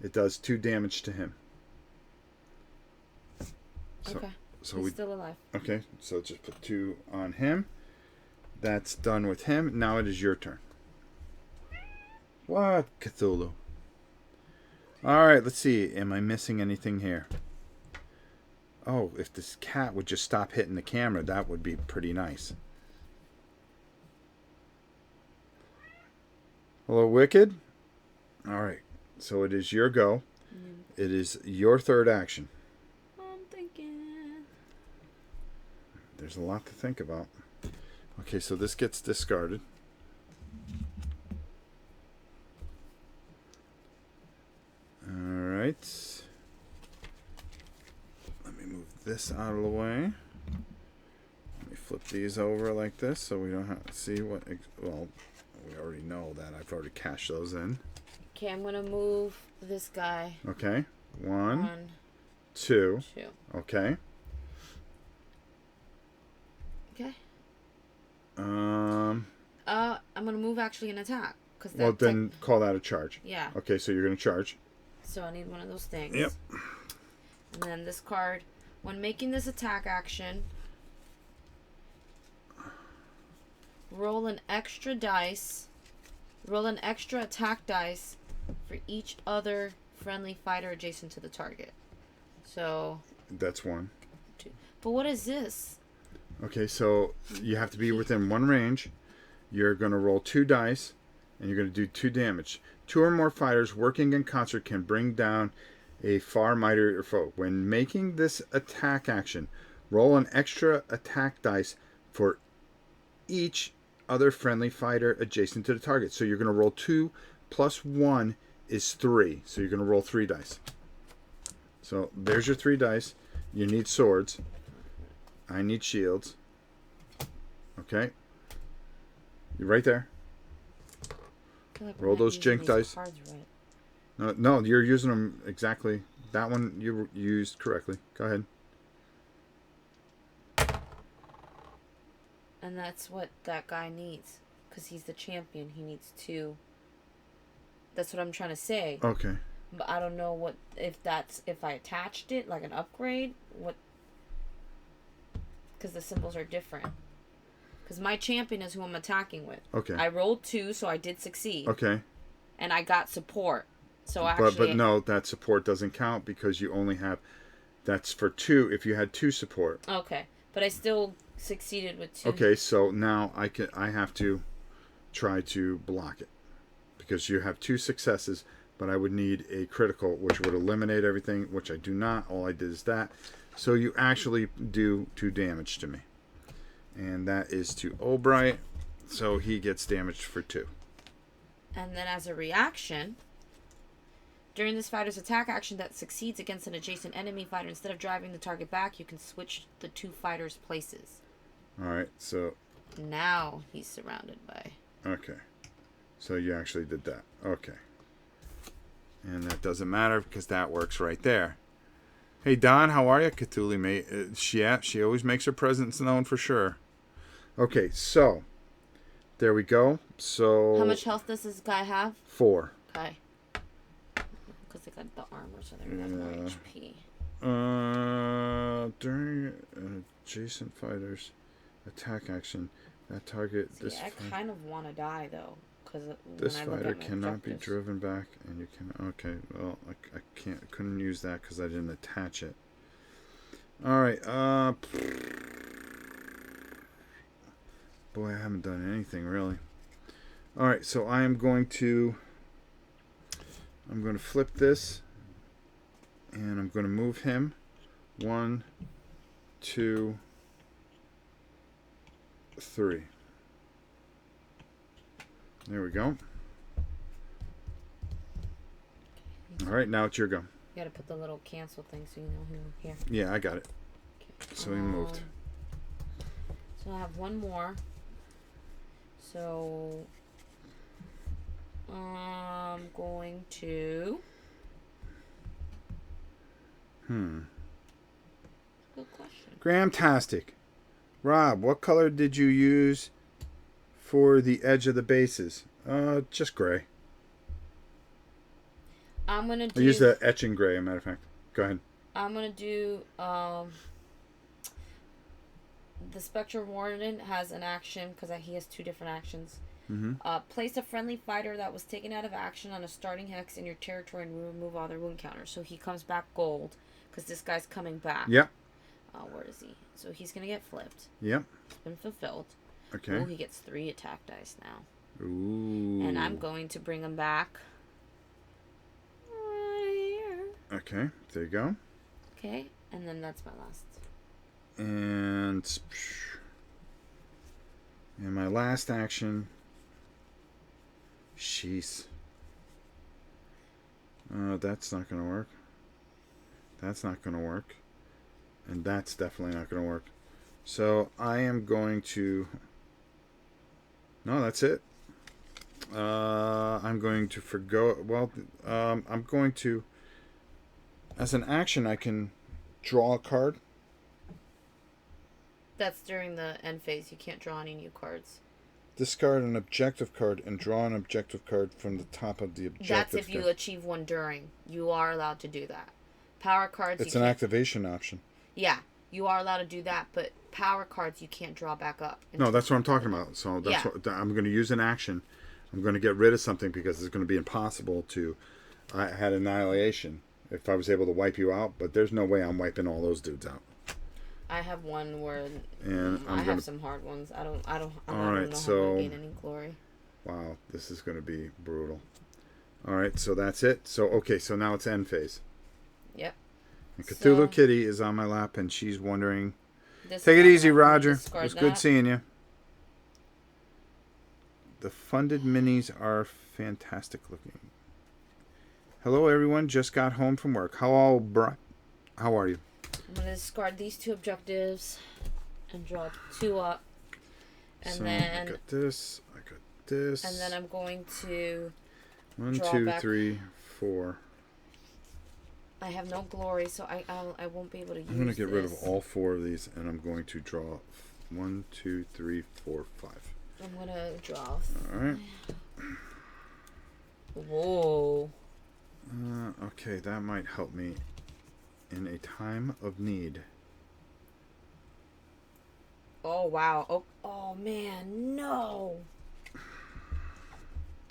It does 2 damage to him. So, okay. So He's still alive. Okay, so just put 2 on him. That's done with him. Now it is your turn. What, Cthulhu? All right, let's see. Am I missing anything here? Oh, if this cat would just stop hitting the camera, that would be pretty nice. Hello, Wicked. All right, so it is your go. It is your third action. I'm thinking. There's a lot to think about. Okay, so this gets discarded. All right. Let me move this out of the way. Let me flip these over like this so we don't have to see what... Well, we already know that. I've already cashed those in. Okay, I'm going to move this guy. Okay. 1, 1, 2. 2. Okay. Okay. Um. I'm going to move actually an attack. Well, then call that a charge. Yeah. Okay, so you're going to charge. So I need one of those things. Yep. And then this card, when making this attack action, roll an extra dice. Roll an extra attack dice for each other friendly fighter adjacent to the target. So. That's 1. 2. But what is this? Okay, so you have to be within 1 range. You're going to roll 2 dice, and you're going to do 2 damage. 2 or more fighters working in concert can bring down a far mightier foe. When making this attack action, roll an extra attack dice for each other friendly fighter adjacent to the target. So you're going to roll 2 plus 1 is 3. So you're going to roll 3 dice. So there's your 3 dice. You need swords. I need shields. Okay. You're right there. Like roll those jink dice. Right. No, you're using them exactly. That one you used correctly. Go ahead. And that's what that guy needs. Because he's the champion. He needs 2. That's what I'm trying to say. Okay. But I don't know what if I attached it like an upgrade. What? Because the symbols are different. Because my champion is who I'm attacking with. Okay. I rolled 2, so I did succeed. Okay. And I got support. So actually. But no, that support doesn't count because you only have. That's for 2. If you had 2 support. Okay, but I still succeeded with 2. Okay, so now I have to try to block it because you have 2 successes, but I would need a critical, which would eliminate everything, which I do not. All I did is that. So you actually do 2 damage to me. And that is to Albright. So he gets damaged for 2. And then as a reaction, during this fighter's attack action that succeeds against an adjacent enemy fighter, instead of driving the target back, you can switch the 2 fighters' places. Alright, so... Now he's surrounded by... Okay. So you actually did that. Okay. And that doesn't matter because that works right there. Hey, Don, how are you? Cthulhu, mate. She always makes her presence known for sure. Okay, so there we go. So how much health does this guy have? 4. Okay. Because they got the armor, so they're gonna have more HP. During adjacent fighters attack action, that target. See, I kind of want to die though, because this fighter cannot be driven back, and you can. Okay, well, I can't. Couldn't use that because I didn't attach it. All right. Boy, I haven't done anything really. All right, so I'm going to flip this, and I'm going to move him. 1, 2, 3. There we go. All right, now it's your go. You gotta put the little cancel thing so you know who here. Yeah, I got it. Okay. So he moved. So I have one more. So I'm going to. Good question. Gramtastic. Rob, what color did you use for the edge of the bases? Just gray. I'm gonna do. I used the etching gray, as a matter of fact. Go ahead. I'm gonna do. The Spectre Warden has an action because he has 2 different actions. Place a friendly fighter that was taken out of action on a starting hex in your territory and remove all their wound counters. So he comes back gold because this guy's coming back. Yep. Where is he? So he's gonna get flipped. Yep. It's been fulfilled. Okay. Ooh, he gets 3 attack dice now. Ooh. And I'm going to bring him back. Right here. Okay. There you go. Okay, and then that's my last. And my last action. Jeez. That's not going to work. That's not going to work. And that's definitely not going to work. So I am going to... No, that's it. I'm going to forgo... Well, I'm going to... As an action, I can draw a card. That's during the end phase. You can't draw any new cards. Discard an objective card and draw an objective card from the top of the objective. That's if you achieve one during. You are allowed to do that. Power cards. It's an activation option. Yeah, you are allowed to do that, but power cards you can't draw back up. No, that's what I'm talking about. So that's what I'm going to use an action. I'm going to get rid of something because it's going to be impossible to. I had Annihilation if I was able to wipe you out, but there's no way I'm wiping all those dudes out. I have one where and I have some hard ones. I don't know how I'm gonna gain any glory. Wow, this is going to be brutal. All right, so that's it. So okay, so now it's end phase. Yep. And Cthulhu Kitty is on my lap, and she's wondering. Take it easy, Roger. It was good seeing you. The funded minis are fantastic looking. Hello, everyone. Just got home from work. How are you? I'm going to discard these 2 objectives and draw 2 up. And so then... I got this. And then I'm going to 1, draw 2, back. 3, 4. I have no glory, so I won't be able to use I'm going to get rid of all 4 of these, and I'm going to draw 1, 2, 3, 4, 5. I'm going to draw... All right. Whoa. Okay, that might help me in a time of need. Oh, wow. Oh man, no.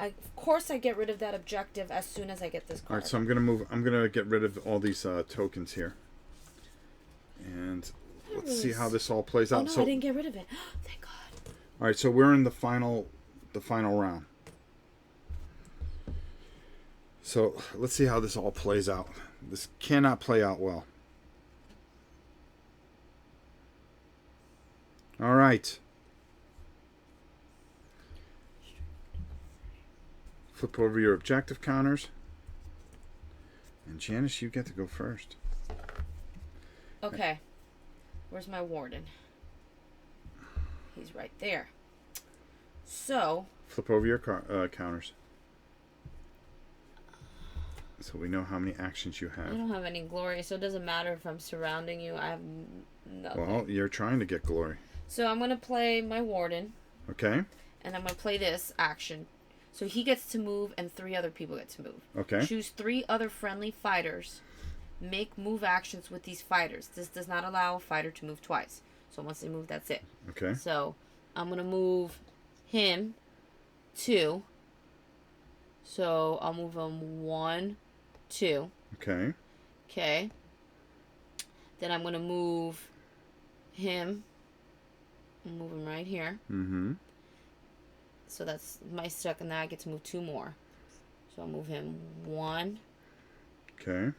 Of course I get rid of that objective as soon as I get this card. All right, so I'm going to get rid of all these tokens here. And let's see how this all plays out. Oh, no, so, I didn't get rid of it. Thank God. All right, so we're in the final round. So let's see how this all plays out. This cannot play out well. All right. Flip over your objective counters. And Janice, you get to go first. Okay. Where's my warden? He's right there. So. Flip over your counters. So we know how many actions you have. I don't have any glory, so it doesn't matter if I'm surrounding you. I have nothing. Well, you're trying to get glory. So I'm going to play my warden. Okay. And I'm going to play this action. So he gets to move and 3 other people get to move. Okay. Choose 3 other friendly fighters. Make move actions with these fighters. This does not allow a fighter to move twice. So once they move, that's it. Okay. So I'm going to move him 2. So I'll move him 1, 2. Okay. Okay. Then I'm going to move him. I'll move him right here. Mm-hmm. So that's my stuck, and now I get to move 2 more. So I'll move him 1. Okay.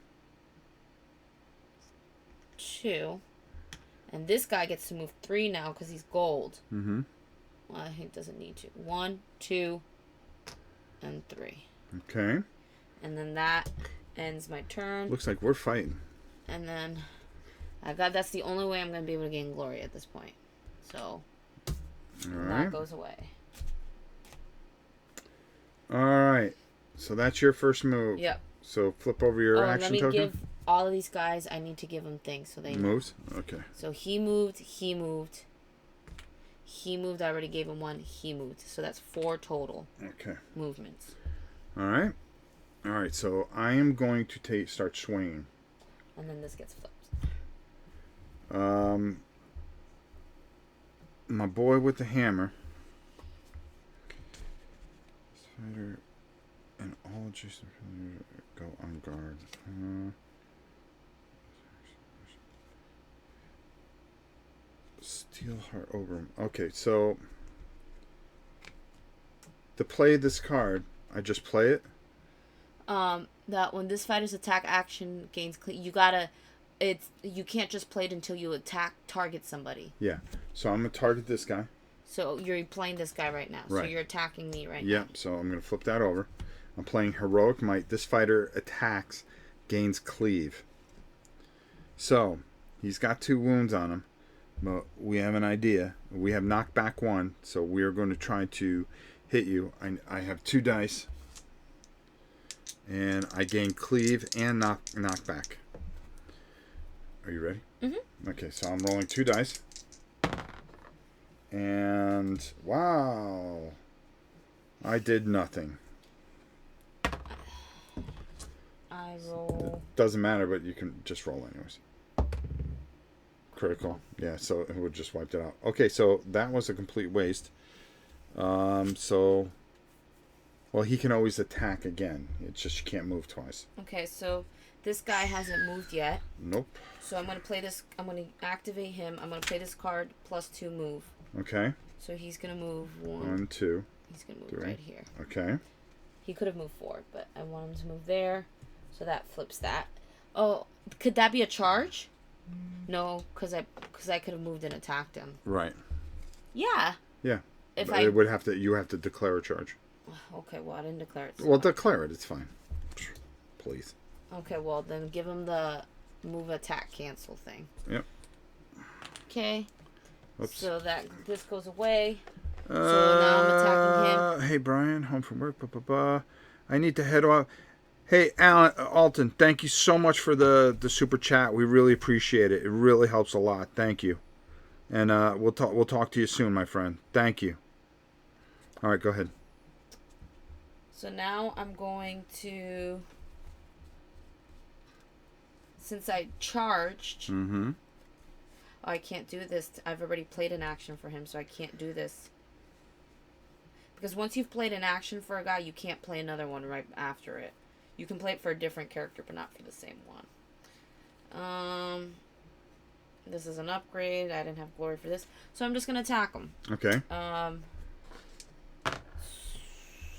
2. And this guy gets to move 3 now because he's gold. Mm-hmm. Well, he doesn't need to. 1, 2, and 3. Okay. And then that ends my turn. Looks like we're fighting. And then that's the only way I'm going to be able to gain glory at this point. So that goes away. All right. So that's your first move. Yep. So flip over your action let me token. give all of these guys, I need to give them things so they moves. Okay. So he moved. He moved. I already gave him 1. He moved. So that's 4 total. Okay. Movements. All right. All right. So I am going to start swinging. And then this gets flipped. My boy with the hammer. Spider and all adjacent go on guard. Steel Heart over him. Okay, so to play this card, I just play it. That when this fighter's attack action gains, you can't just play it until you target somebody. Yeah. So I'm gonna target this guy. So you're playing this guy right now. Right. So you're attacking me right now. Yeah. So I'm gonna flip that over. I'm playing Heroic Might. This fighter attacks, gains cleave. So he's got 2 wounds on him, but we have an idea. We have knockback 1, so we are going to try to hit you. I have 2 dice, and I gain cleave and knockback. Are you ready? Mm-hmm. Okay, so I'm rolling 2 dice. And wow, I did nothing. I roll. Doesn't matter, but you can just roll anyways. Critical. Yeah, so it would just wiped it out. Okay, so that was a complete waste. Well, he can always attack again. It's just you can't move twice. Okay, so this guy hasn't moved yet. Nope. So I'm going to play this. I'm going to activate him. I'm going to play this card plus 2 move. Okay. So he's going to move 1, 2. He's going to move 3. right here. Okay. He could have moved 4, but I want him to move there. So that flips that. Oh, could that be a charge? No, because I could have moved and attacked him. Right. Yeah. Yeah. If you have to declare a charge. Okay, well I didn't declare it. Well, declare it. It's fine. Please. Okay, well then give him the move attack cancel thing. Yep. Okay. Oops. So this goes away. So now I'm attacking him. Hey Brian, home from work. I need to head off. Hey Alan Alton, thank you so much for the super chat. We really appreciate it. It really helps a lot. Thank you. And we'll talk to you soon, my friend. Thank you. All right, go ahead. So now I'm going to, since I charged, I can't do this. I've already played an action for him, so I can't do this. Because once you've played an action for a guy, you can't play another one right after it. You can play it for a different character, but not for the same one. This is an upgrade. I didn't have glory for this. So I'm just going to attack him. Okay.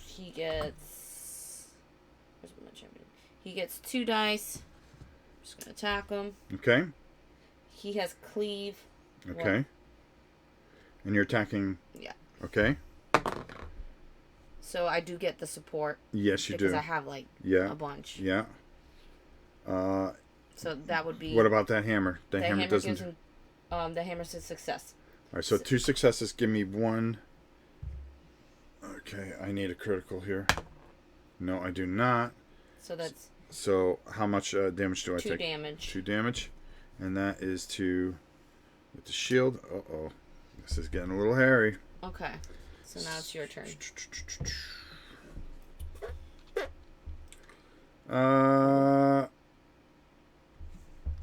He gets... Where's my champion? He gets 2 dice. I'm just going to attack him. Okay. He has cleave. Okay. Well, and you're attacking... Yeah. Okay. So I do get the support. Yes, you do. Because I have, like, a bunch. Yeah. So that would be... What about that hammer? The hammer doesn't... gives him, the hammer says success. All right, so 2 successes. Give me 1. Okay, I need a critical here. No, I do not. So that's... So how much damage do I take? 2 damage. 2 damage. And that is to... With the shield. Uh-oh. This is getting a little hairy. Okay. So now it's your turn.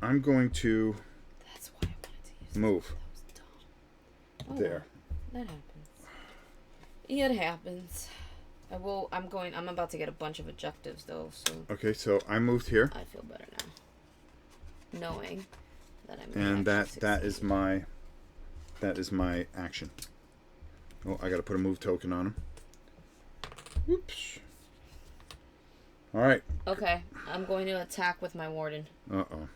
I'm going to... That's why I wanted to use move. That was dumb. There. That happens. It happens. I'm about to get a bunch of objectives though, so Okay, so I moved here. I feel better now. Knowing that I'm And that is my action. Oh, I gotta put a move token on him. Whoops. Alright. Okay. I'm going to attack with my warden. Uh-oh.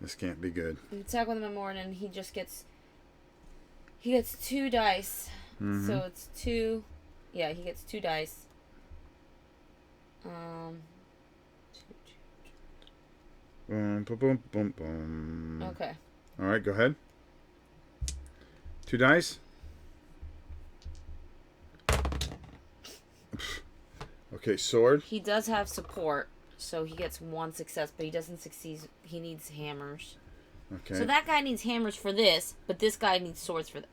This can't be good. Attack with my warden, he gets 2 dice. So it's 2 Yeah, he gets 2 dice. Boom, boom, boom, boom, boom. Okay. All right, go ahead. 2 dice. Okay, sword. He does have support, so he gets 1 success, but he doesn't succeed. He needs hammers. Okay. So that guy needs hammers for this, but this guy needs swords for them.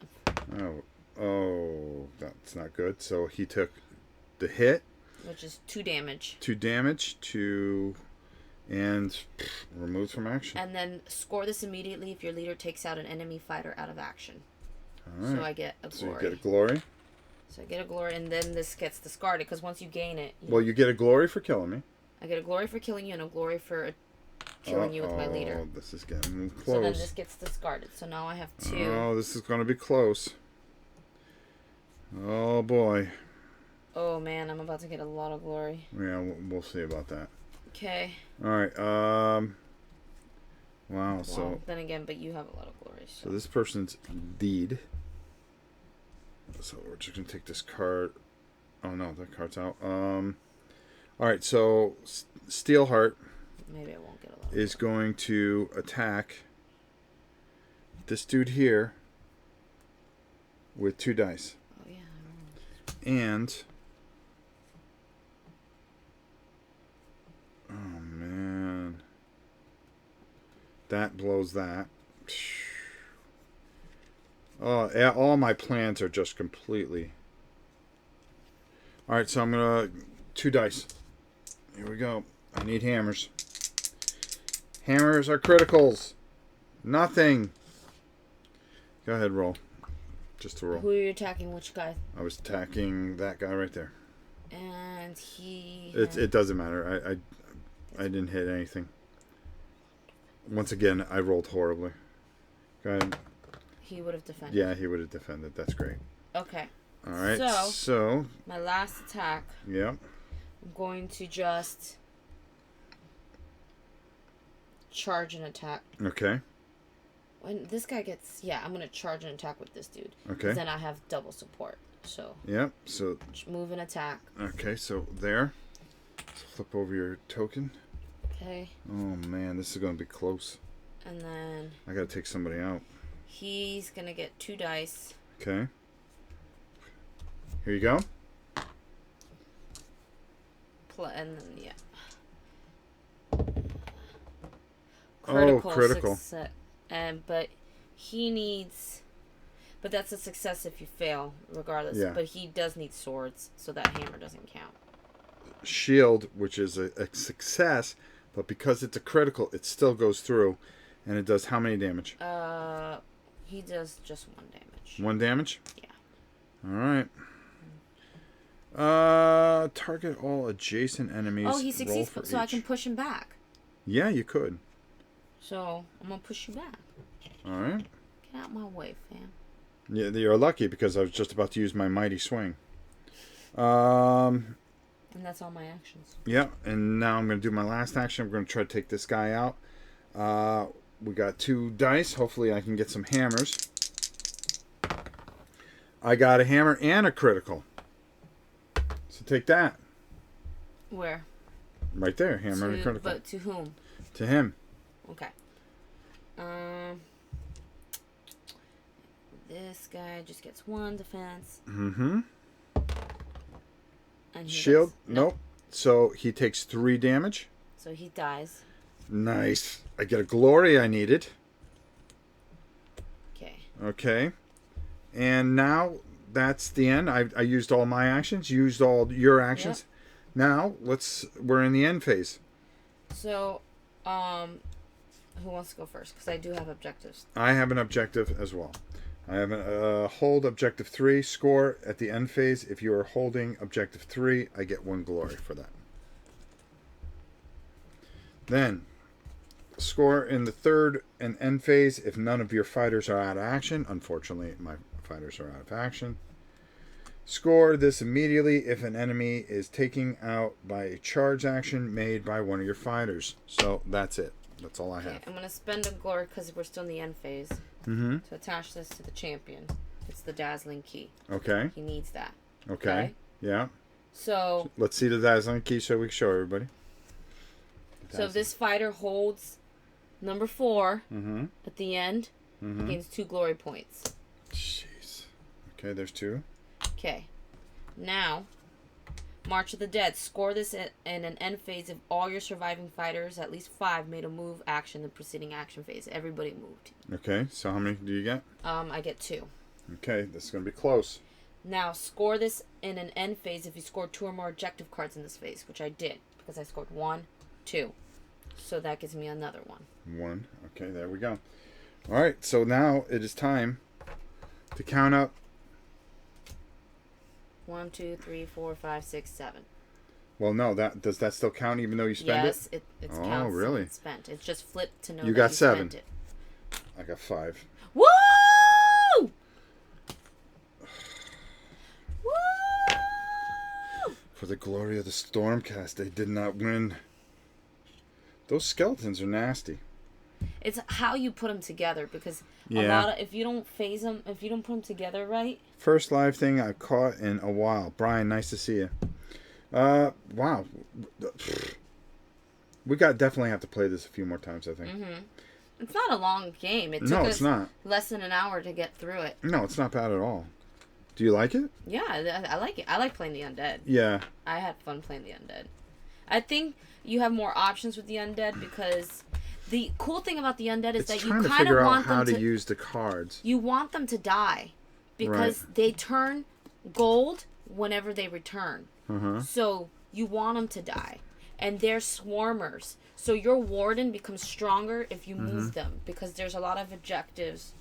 Oh, that's not good. So he took the hit, which is 2 damage. 2 damage, and removed from action. And then score this immediately if your leader takes out an enemy fighter out of action. All right. So I get a glory. So you get a glory. So I get a glory, and then this gets discarded, because once you gain it... You get a glory for killing me. I get a glory for killing you, and a glory for killing you with my leader. Oh, this is getting close. So then this gets discarded. So now I have 2. Oh, this is going to be close. Oh, boy. Oh, man, I'm about to get a lot of glory. Yeah, we'll see about that. Okay. All right. Wow, so... Then again, but you have a lot of glory. So this person's deed. So we're just going to take this card. Oh, no, that card's out. All right, so Steelheart... Maybe I won't get a lot. Is going to attack this dude here with 2 dice. Oh, yeah. And... Oh, man. That blows that. Oh, yeah, all my plans are just completely... Alright, so I'm going to... 2 dice. Here we go. I need hammers. Hammers are criticals. Nothing. Go ahead, roll. Just to roll. Who are you attacking? Which guy? I was attacking that guy right there. And he... It doesn't matter. I didn't hit anything. Once again, I rolled horribly. Go ahead. He would have defended. Yeah, he would have defended. That's great. Okay. All right. So my last attack. Yep. I'm going to just charge an attack. Okay. When this guy gets... Yeah, I'm going to charge an attack with this dude. Okay. Then I have double support. So... Yep. So... Move and attack. Okay, so there. So flip over your token. Okay. Oh, man. This is going to be close. And then... I got to take somebody out. He's going to get 2 dice. Okay. Here you go. And then, yeah. Critical. Success. But he needs... But that's a success if you fail, regardless. Yeah. But he does need swords, so that hammer doesn't count. Shield, which is a success, but because it's a critical, it still goes through, and it does how many damage? He does just 1 damage. 1 damage? Yeah. All right. Target all adjacent enemies. Oh, he succeeds, so I can push him back. Yeah, you could. So, I'm going to push you back. All right. Get out my way, fam. Yeah, you're lucky because I was just about to use my mighty swing. And that's all my actions. Yeah, and now I'm going to do my last action. I'm going to try to take this guy out. We got 2 dice. Hopefully I can get some hammers. I got a hammer and a critical. So take that. Where? Right there, hammer and a critical. But to whom? To him. Okay. This guy just gets 1 defense. Mm-hmm. And Shield? Nope. So he takes 3 damage. So he dies. Nice. I get a glory I needed. Okay. Okay. And now that's the end. I used all my actions. Used all your actions. Yep. Now we're in the end phase. So, who wants to go first? Because I do have objectives. I have an objective as well. I have a hold objective 3 score at the end phase. If you are holding objective 3, I get 1 glory for that. Then score in the third and end phase if none of your fighters are out of action. Unfortunately, my fighters are out of action. Score this immediately if an enemy is taken out by a charge action made by one of your fighters. So that's it. That's all I have. I'm going to spend a glory because we're still in the end phase. Mm-hmm. To attach this to the champion. It's the dazzling key. Okay. He needs that. Okay. Yeah. So let's see the dice on the key so we can show everybody. So this fighter holds number 4 mm-hmm. at the end, Mm-hmm. gains 2 glory points. Jeez. Okay, there's 2. Okay. Now, March of the Dead. Score this in an end phase if all your surviving fighters, at least 5, made a move action in the preceding action phase. Everybody moved. Okay, so how many do you get? I get 2. Okay, this is going to be close. Now, score this in an end phase if you scored 2 or more objective cards in this phase, which I did, because I scored 1, 2. So that gives me another 1. 1. Okay, there we go. All right, so now it is time to count up. 1, 2, 3, 4, 5, 6, 7. Well, no, does that still count even though you spend yes, it? Yes, it oh, counts. really? It's spent. It's just flipped to know you that got you 7. spent it. I got 5. Woo! Woo! For the glory of the Stormcast, they did not win. Those skeletons are nasty. It's how you put them together, because if you don't phase them, if you don't put them together right. First live thing I've caught in a while. Brian, nice to see you. Wow. We definitely have to play this a few more times, I think. Mm-hmm. It's not a long game. It took it's not. less than an hour to get through it. No, it's not bad at all. Do you like it? Yeah, I like it. I like playing the undead. Yeah. I had fun playing the undead. I think you have more options with the undead, because the cool thing about the undead is that you kind of want them to... trying to figure out how to use the cards. You want them to die, because they turn gold whenever they return. Uh-huh. So you want them to die. And they're swarmers. So your warden becomes stronger if you move them, because there's a lot of objectives.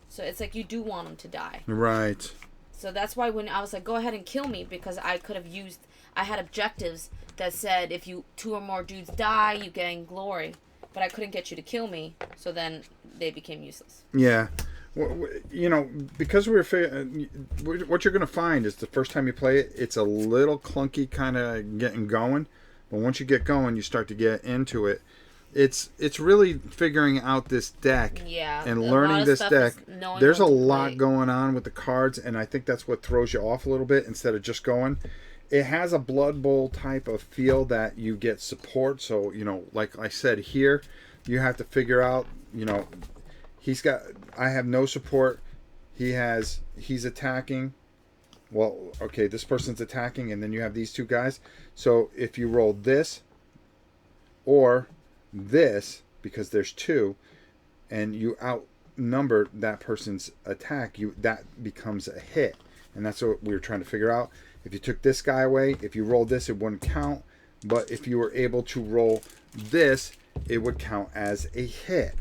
So it's like you do want them to die. Right. So that's why when I was like, go ahead and kill me, because I could have used... I had objectives that said if 2 or more dudes die, you gain glory. But I couldn't get you to kill me, so then they became useless. Yeah. Well, because what you're going to find is the first time you play it, it's a little clunky kind of getting going. But once you get going, you start to get into it. It's really figuring out this deck and learning this deck. There's a lot going on with the cards, and I think that's what throws you off a little bit instead of just going. It has a Blood Bowl type of feel that you get support. So, like I said here, you have to figure out, I have no support. He's attacking. Well, okay, this person's attacking, and then you have these 2 guys. So if you roll this or this, because there's 2, and you outnumber that person's attack, that becomes a hit. And that's what we were trying to figure out. If you took this guy away, if you rolled this, it wouldn't count. But if you were able to roll this, it would count as a hit.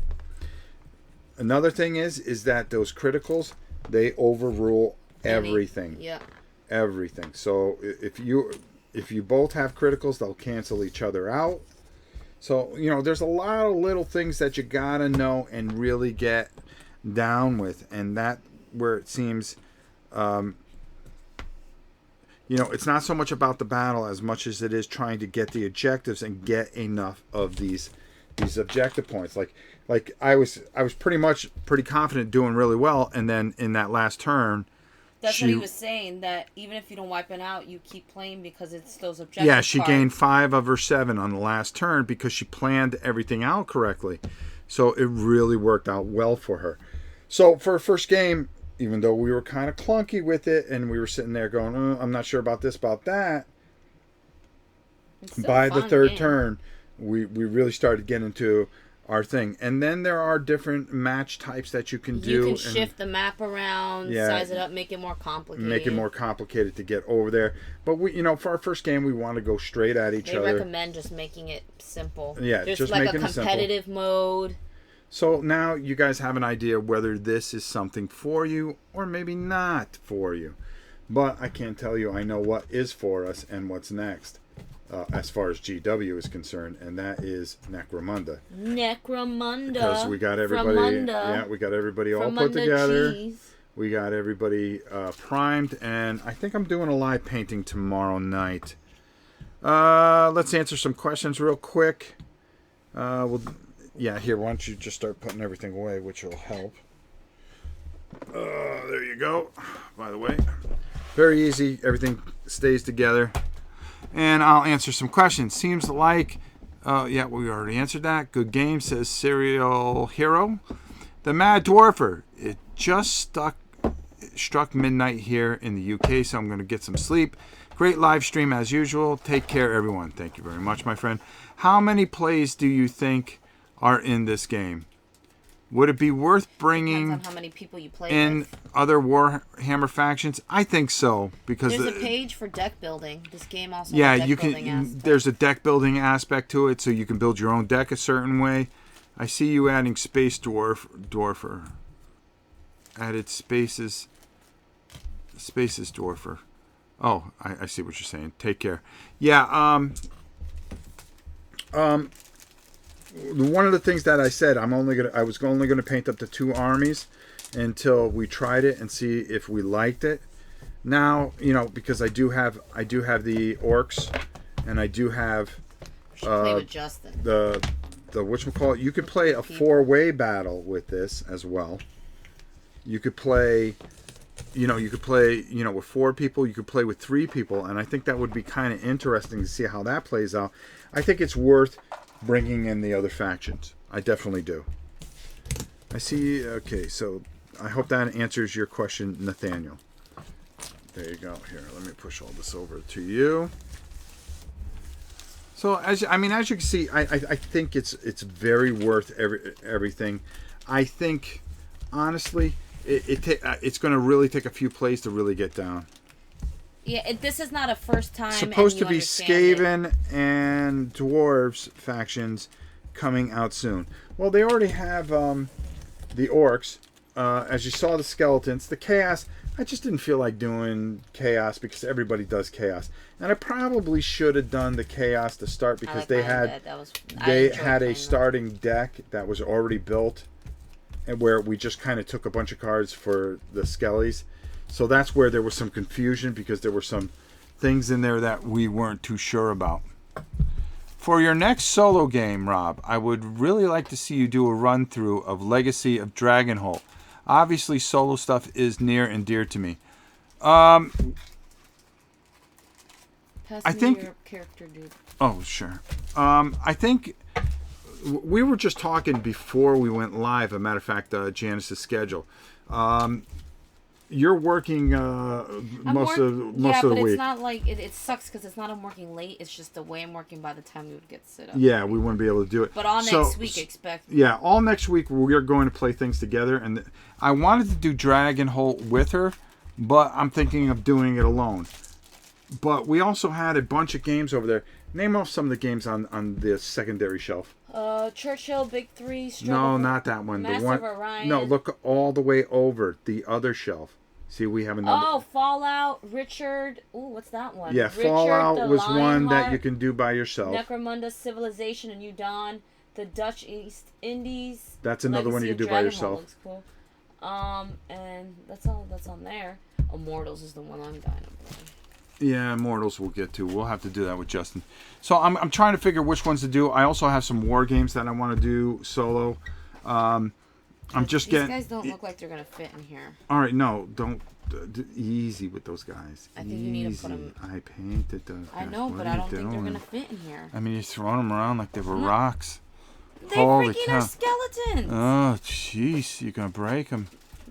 Another thing is that those criticals, they overrule everything. Yeah. Everything. So if you both have criticals, they'll cancel each other out. So, there's a lot of little things that you gotta know and really get down with. And that where it seems... it's not so much about the battle as much as it is trying to get the objectives and get enough of these objective points. Like I was pretty confident doing really well, and then in that last turn, that's what he was saying, that even if you don't wipe it out, you keep playing because it's those objectives. Yeah, she gained 5 of her 7 on the last turn because she planned everything out correctly. So it really worked out well for her. So for her first game, even though we were kind of clunky with it and we were sitting there going, I'm not sure about this, about that. By the third turn, we really started getting into our thing. And then there are different match types that you can do. You can shift the map around, size it up, make it more complicated. Make it more complicated to get over there. But we, for our first game, we want to go straight at each other. They recommend just making it simple. Yeah, there's just like making a competitive mode. So now you guys have an idea whether this is something for you or maybe not for you. But I can't tell you I know what is for us and what's next as far as GW is concerned, and that is Necromunda. Because we got everybody, we got everybody all put together. We got everybody primed, and I think I'm doing a live painting tomorrow night. Let's answer some questions real quick. Here, why don't you just start putting everything away, which will help. There you go. By the way, very easy. Everything stays together. And I'll answer some questions. Seems like, yeah, we already answered that. Good game, says Serial Hero. The Mad Dwarfer. It just struck midnight here in the UK, so I'm going to get some sleep. Great live stream as usual. Take care, everyone. Thank you very much, my friend. How many plays do you think are in this game? Would it be worth bringing Depends on how many people you play in with. other Warhammer factions? I think so, because There's a page for deck building. This game also yeah, has deck you building can. aspect. There's a deck building aspect to it, so you can build your own deck a certain way. I see you adding Space Dwarfer. Added Spaces Dwarfer. Oh, I see what you're saying. Take care. Yeah. One of the things that I said, I was only gonna paint up the 2 armies until we tried it and see if we liked it. Now, because I do have the orcs, and I do have play with Justin. the whatchamacallit. You could play a 4-way battle with this as well. You could play, with 4 people. You could play with 3 people, and I think that would be kind of interesting to see how that plays out. I think it's worth bringing in the other factions. I definitely do. I see. Okay, so I hope that answers your question, Nathaniel. There you go. Here, let me push all this over to you. So as you can see, I think it's very worth everything. I think honestly, it's going to really take a few plays to really get down. Yeah, this is not a first time. Supposed to be Skaven and Dwarves factions coming out soon. Well, they already have the Orcs. As you saw, the Skeletons, the Chaos. I just didn't feel like doing Chaos because everybody does Chaos, and I probably should have done the Chaos to start because they had a starting deck that was already built, and where we just kind of took a bunch of cards for the Skellies. So that's where there was some confusion because there were some things in there that we weren't too sure about. For your next solo game, Rob, I would really like to see you do a run-through of Legacy of Dragonholt. Obviously, solo stuff is near and dear to me. Pass I think your character, dude. Oh, sure. I think we were just talking before we went live. As a matter of fact, Janice's schedule. You're working most of the week. Yeah, but it's not like it sucks because it's not I'm working late. It's just the way I'm working by the time we would get set up. Yeah, we wouldn't be able to do it. But all next week, expect. Yeah, all next week we are going to play things together, and I wanted to do Dragonholt with her, but I'm thinking of doing it alone. But we also had a bunch of games over there. Name off some of the games on the secondary shelf. Churchill, Big Three. No, not that one. Master the one. of Orion. No, look all the way over the other shelf. See, we have another. Oh, Fallout, Richard. Ooh, what's that one? Yeah, Richard, Fallout was one that Lionheart, you can do by yourself. Necromunda, Civilization, A New Dawn, the Dutch East Indies. That's another one you can do by yourself. Looks cool. And that's all that's on there. Immortals is the one I'm dying to play. Yeah, Immortals we'll get to. We'll have to do that with Justin. So I'm trying to figure which ones to do. I also have some war games that I want to do solo. These guys don't look like they're gonna fit in here. All right, no, don't. Easy with those guys. I think you need to put them. I painted those guys. I know, but I don't think they're gonna fit in here. I mean, you're throwing them around like they were rocks. They freaking are skeletons. Oh, jeez, you're gonna break them.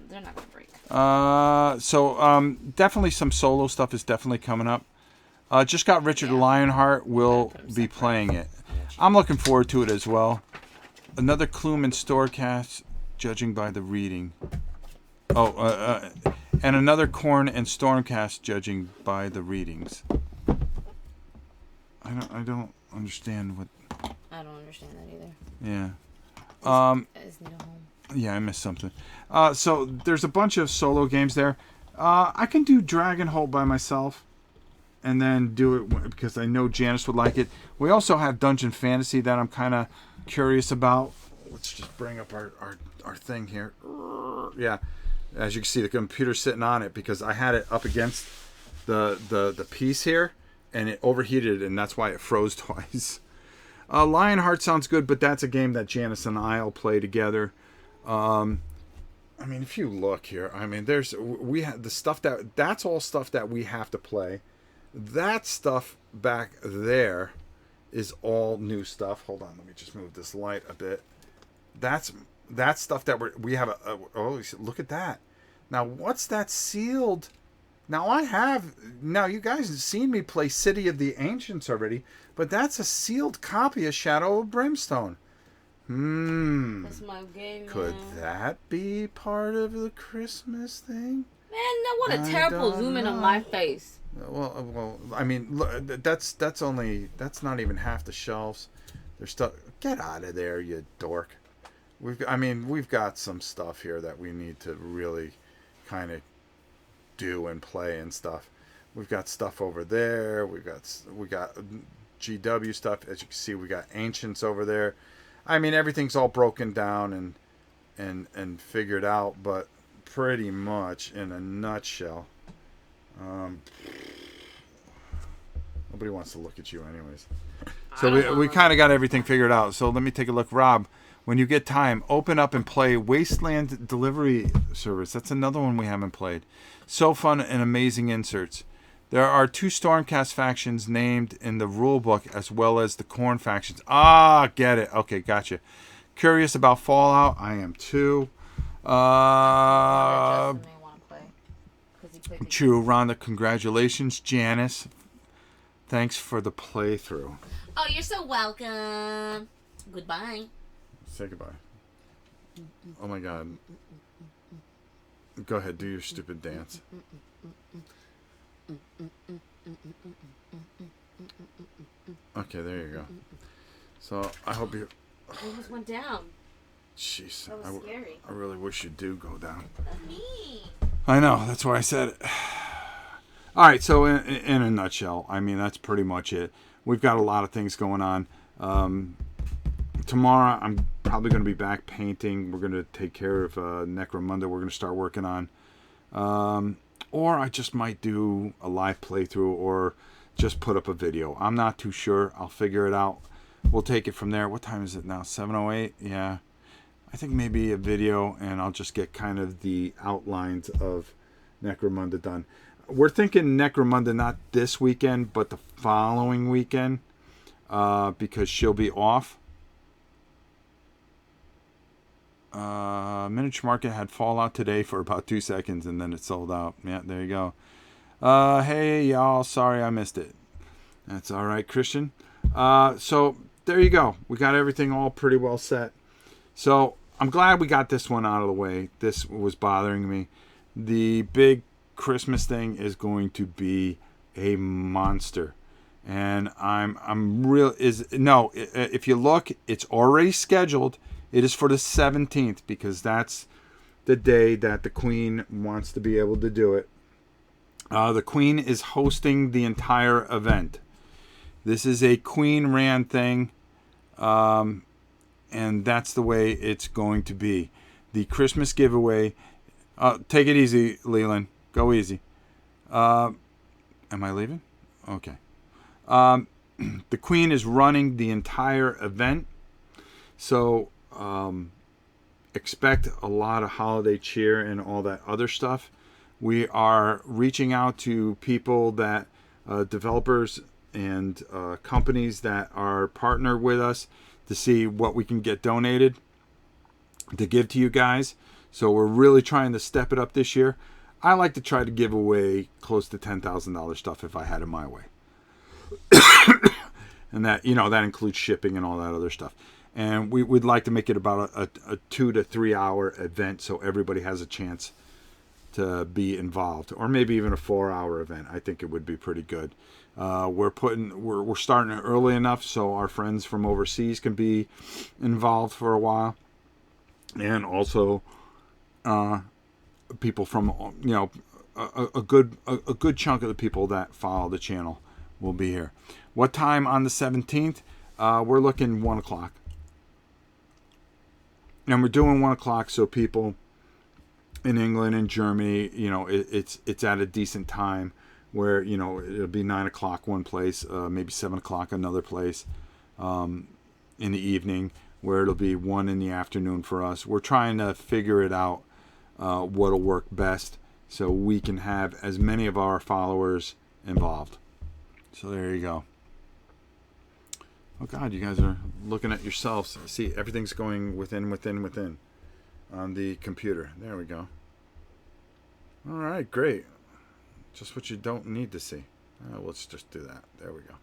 They're not gonna break. So definitely some solo stuff is definitely coming up. Just got Richard Lionheart. Will be playing it. I'm looking forward to it as well. Another Clume and Storecast, judging by the reading. And another Corn and Stormcast, judging by the readings. I don't understand what. I don't understand that either. Yeah. Is Nita home? Yeah, I missed something. So there's a bunch of solo games there. I can do Dragonholt by myself, and then do it because I know Janice would like it. We also have Dungeon Fantasy that I'm kind of curious about. Let's just bring up our thing here. Yeah, as you can see, the computer's sitting on it because I had it up against the piece here, and it overheated, and that's why it froze twice. Lionheart sounds good, but that's a game that Janice and I'll play together. I mean, if you look here, I mean, we have the stuff that's all stuff that we have to play. That stuff back there is all new stuff. Hold on, let me just move this light a bit. That's stuff that we have. Oh, look at that. Now, what's that sealed? Now, you guys have seen me play City of the Ancients already, but that's a sealed copy of Shadow of Brimstone. That's my game. Could that be part of the Christmas thing? Man, I want a terrible zoom in on my face. Well, I mean, look, that's not even half the shelves. There's stuff. Get out of there, you dork. We've got some stuff here that we need to really kind of do and play and stuff. We've got stuff over there. We got GW stuff. As you can see, we got Ancients over there. I mean, everything's all broken down and figured out, but pretty much in a nutshell. Nobody wants to look at you anyways. So we kind of got everything figured out. So let me take a look. Rob, when you get time, open up and play Wasteland Delivery Service. That's another one we haven't played. So fun and amazing inserts. There are 2 Stormcast factions named in the rulebook as well as the Khorne factions. Ah, get it. Okay, gotcha. Curious about Fallout? I am too. True, Rhonda. Congratulations, Janice. Thanks for the playthrough. Oh, you're so welcome. Goodbye. Say goodbye. Oh my God. Go ahead, do your stupid dance. Okay, there you go. So I hope you. It almost went down. Jeez, That was scary. I really wish you do go down. Me. I know, that's why I said it. All right, so in a nutshell, I mean, that's pretty much it. We've got a lot of things going on. Tomorrow, I'm probably going to be back painting. We're going to take care of Necromunda. We're going to start working on. Or I just might do a live playthrough or just put up a video. I'm not too sure. I'll figure it out. We'll take it from there. What time is it now? 7:08? Yeah. I think maybe a video, and I'll just get kind of the outlines of Necromunda done. We're thinking Necromunda not this weekend, but the following weekend, because she'll be off. Miniature Market had Fallout today for about 2 seconds, and then it sold out. Yeah, there you go. Hey, y'all. Sorry I missed it. That's all right, Christian. So there you go. We got everything all pretty well set. So I'm glad we got this one out of the way. This was bothering me. The big Christmas thing is going to be a monster, and if you look, it's already scheduled. It is for the 17th because that's the day that the Queen wants to be able to do it. The Queen is hosting the entire event. This is a Queen ran thing, and that's the way it's going to be. The Christmas giveaway. Take it easy, Leland. Go easy. Am I leaving? Okay. The Queen is running the entire event, so expect a lot of holiday cheer and all that other stuff. We are reaching out to people that developers and companies that are partner with us to see what we can get donated to give to you guys. So we're really trying to step it up this year. I like to try to give away close to $10,000 stuff if I had it my way. And that, that includes shipping and all that other stuff. And we'd like to make it about a 2 to 3 hour event so everybody has a chance to be involved, or maybe even a 4-hour event. I think it would be pretty good. We're starting early enough so our friends from overseas can be involved for a while, and also people from a good chunk of the people that follow the channel will be here. What time on the 17th? We're looking 1 o'clock. And we're doing 1 o'clock so people in England and Germany, it's at a decent time where, it'll be 9 o'clock one place, maybe 7 o'clock another place in the evening, where it'll be 1 in the afternoon for us. We're trying to figure it out, what'll work best so we can have as many of our followers involved. So there you go. Oh God, you guys are looking at yourselves. See, everything's going within on the computer. There we go. All right, great. Just what you don't need to see. Let's just do that. There we go.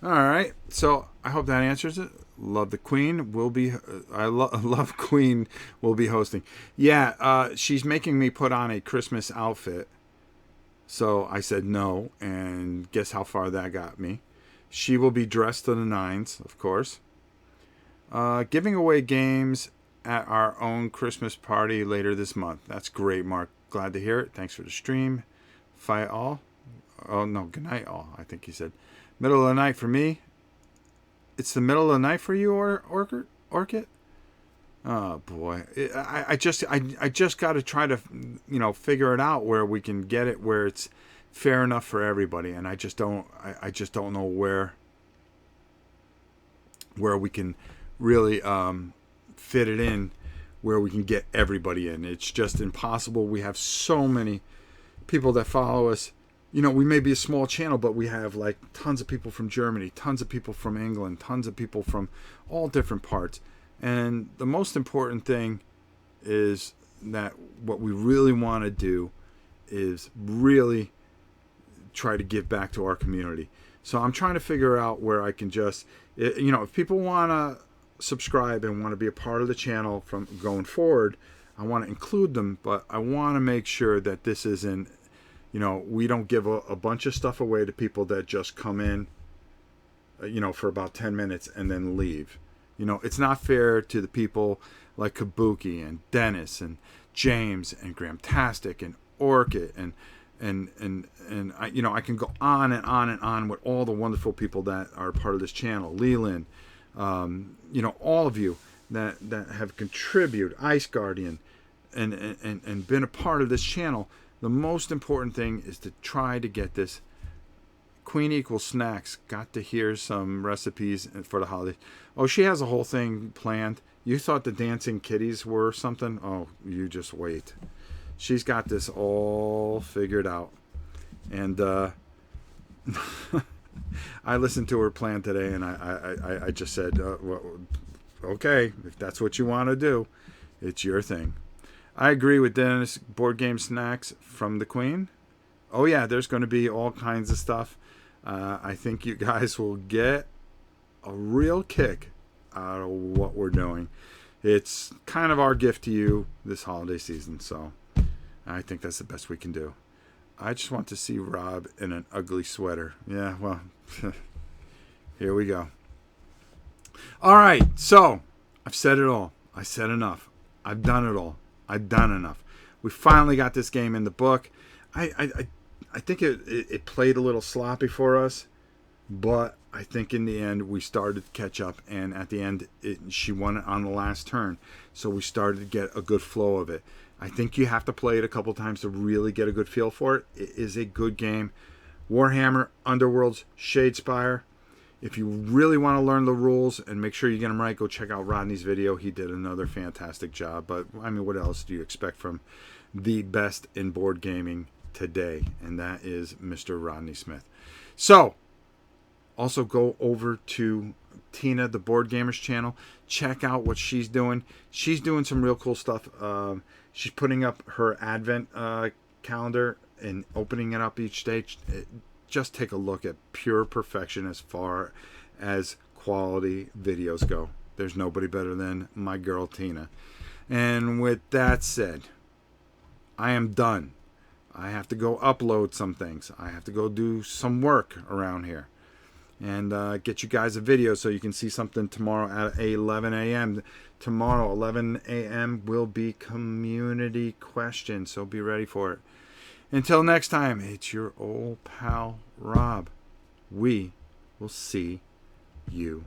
All right. So I hope that answers it. Love the Queen will be. Love Queen will be hosting. Yeah, she's making me put on a Christmas outfit. So I said no, and guess how far that got me. She will be dressed to the nines, of course. Giving away games at our own Christmas party later this month. That's great, Mark. Glad to hear it. Thanks for the stream. Fight all. Oh, no. Good night, all. I think he said. Middle of the night for me. It's the middle of the night for you, Orchid? Oh, boy. I just got to try to, figure it out where we can get it where it's fair enough for everybody. And I just don't know where we can really fit it in, where we can get everybody in. It's just impossible. We have so many people that follow us. We may be a small channel, but we have like tons of people from Germany, tons of people from England, tons of people from all different parts. And the most important thing is that what we really want to do is really try to give back to our community. So I'm trying to figure out where I can just, if people want to subscribe and want to be a part of the channel from going forward, I want to include them, but I want to make sure that this isn't, we don't give a bunch of stuff away to people that just come in, for about 10 minutes and then leave. It's not fair to the people like Kabuki and Dennis and James and Gramtastic and Orchid and I can go on and on and on with all the wonderful people that are part of this channel. Leland, all of you that have contributed, Ice Guardian, and been a part of this channel. The most important thing is to try to get this. Queen equals snacks. Got to hear some recipes for the holidays. Oh, she has a whole thing planned. You thought the dancing kitties were something? Oh, you just wait. She's got this all figured out. And I listened to her plan today, and I just said, well, okay, if that's what you want to do, it's your thing. I agree with Dennis. Board game snacks from the Queen. Oh, yeah, there's going to be all kinds of stuff. I think you guys will get a real kick out of what we're doing. It's kind of our gift to you this holiday season, so I think that's the best we can do. I just want to see Rob in an ugly sweater. Yeah, well, here we go. All right, so I've said it all. I said enough. I've done it all. I've done enough. We finally got this game in the book. I think it played a little sloppy for us, but I think in the end we started to catch up, and at the end she won it on the last turn, so we started to get a good flow of it. I think you have to play it a couple times to really get a good feel for it. It is a good game. Warhammer Underworlds Shadespire. If you really want to learn the rules and make sure you get them right, go check out Rodney's video. He did another fantastic job. But, I mean, what else do you expect from the best in board gaming today? And that is Mr. Rodney Smith. So, also go over to Tina, the Board Gamers channel. Check out what she's doing. She's doing some real cool stuff. She's putting up her Advent calendar and opening it up each day. Just take a look at pure perfection as far as quality videos go. There's nobody better than my girl Tina. And with that said, I am done. I have to go upload some things. I have to go do some work around here. And get you guys a video so you can see something tomorrow at 11 a.m. Tomorrow, 11 a.m. will be community questions, so be ready for it. Until next time, it's your old pal, Rob. We will see you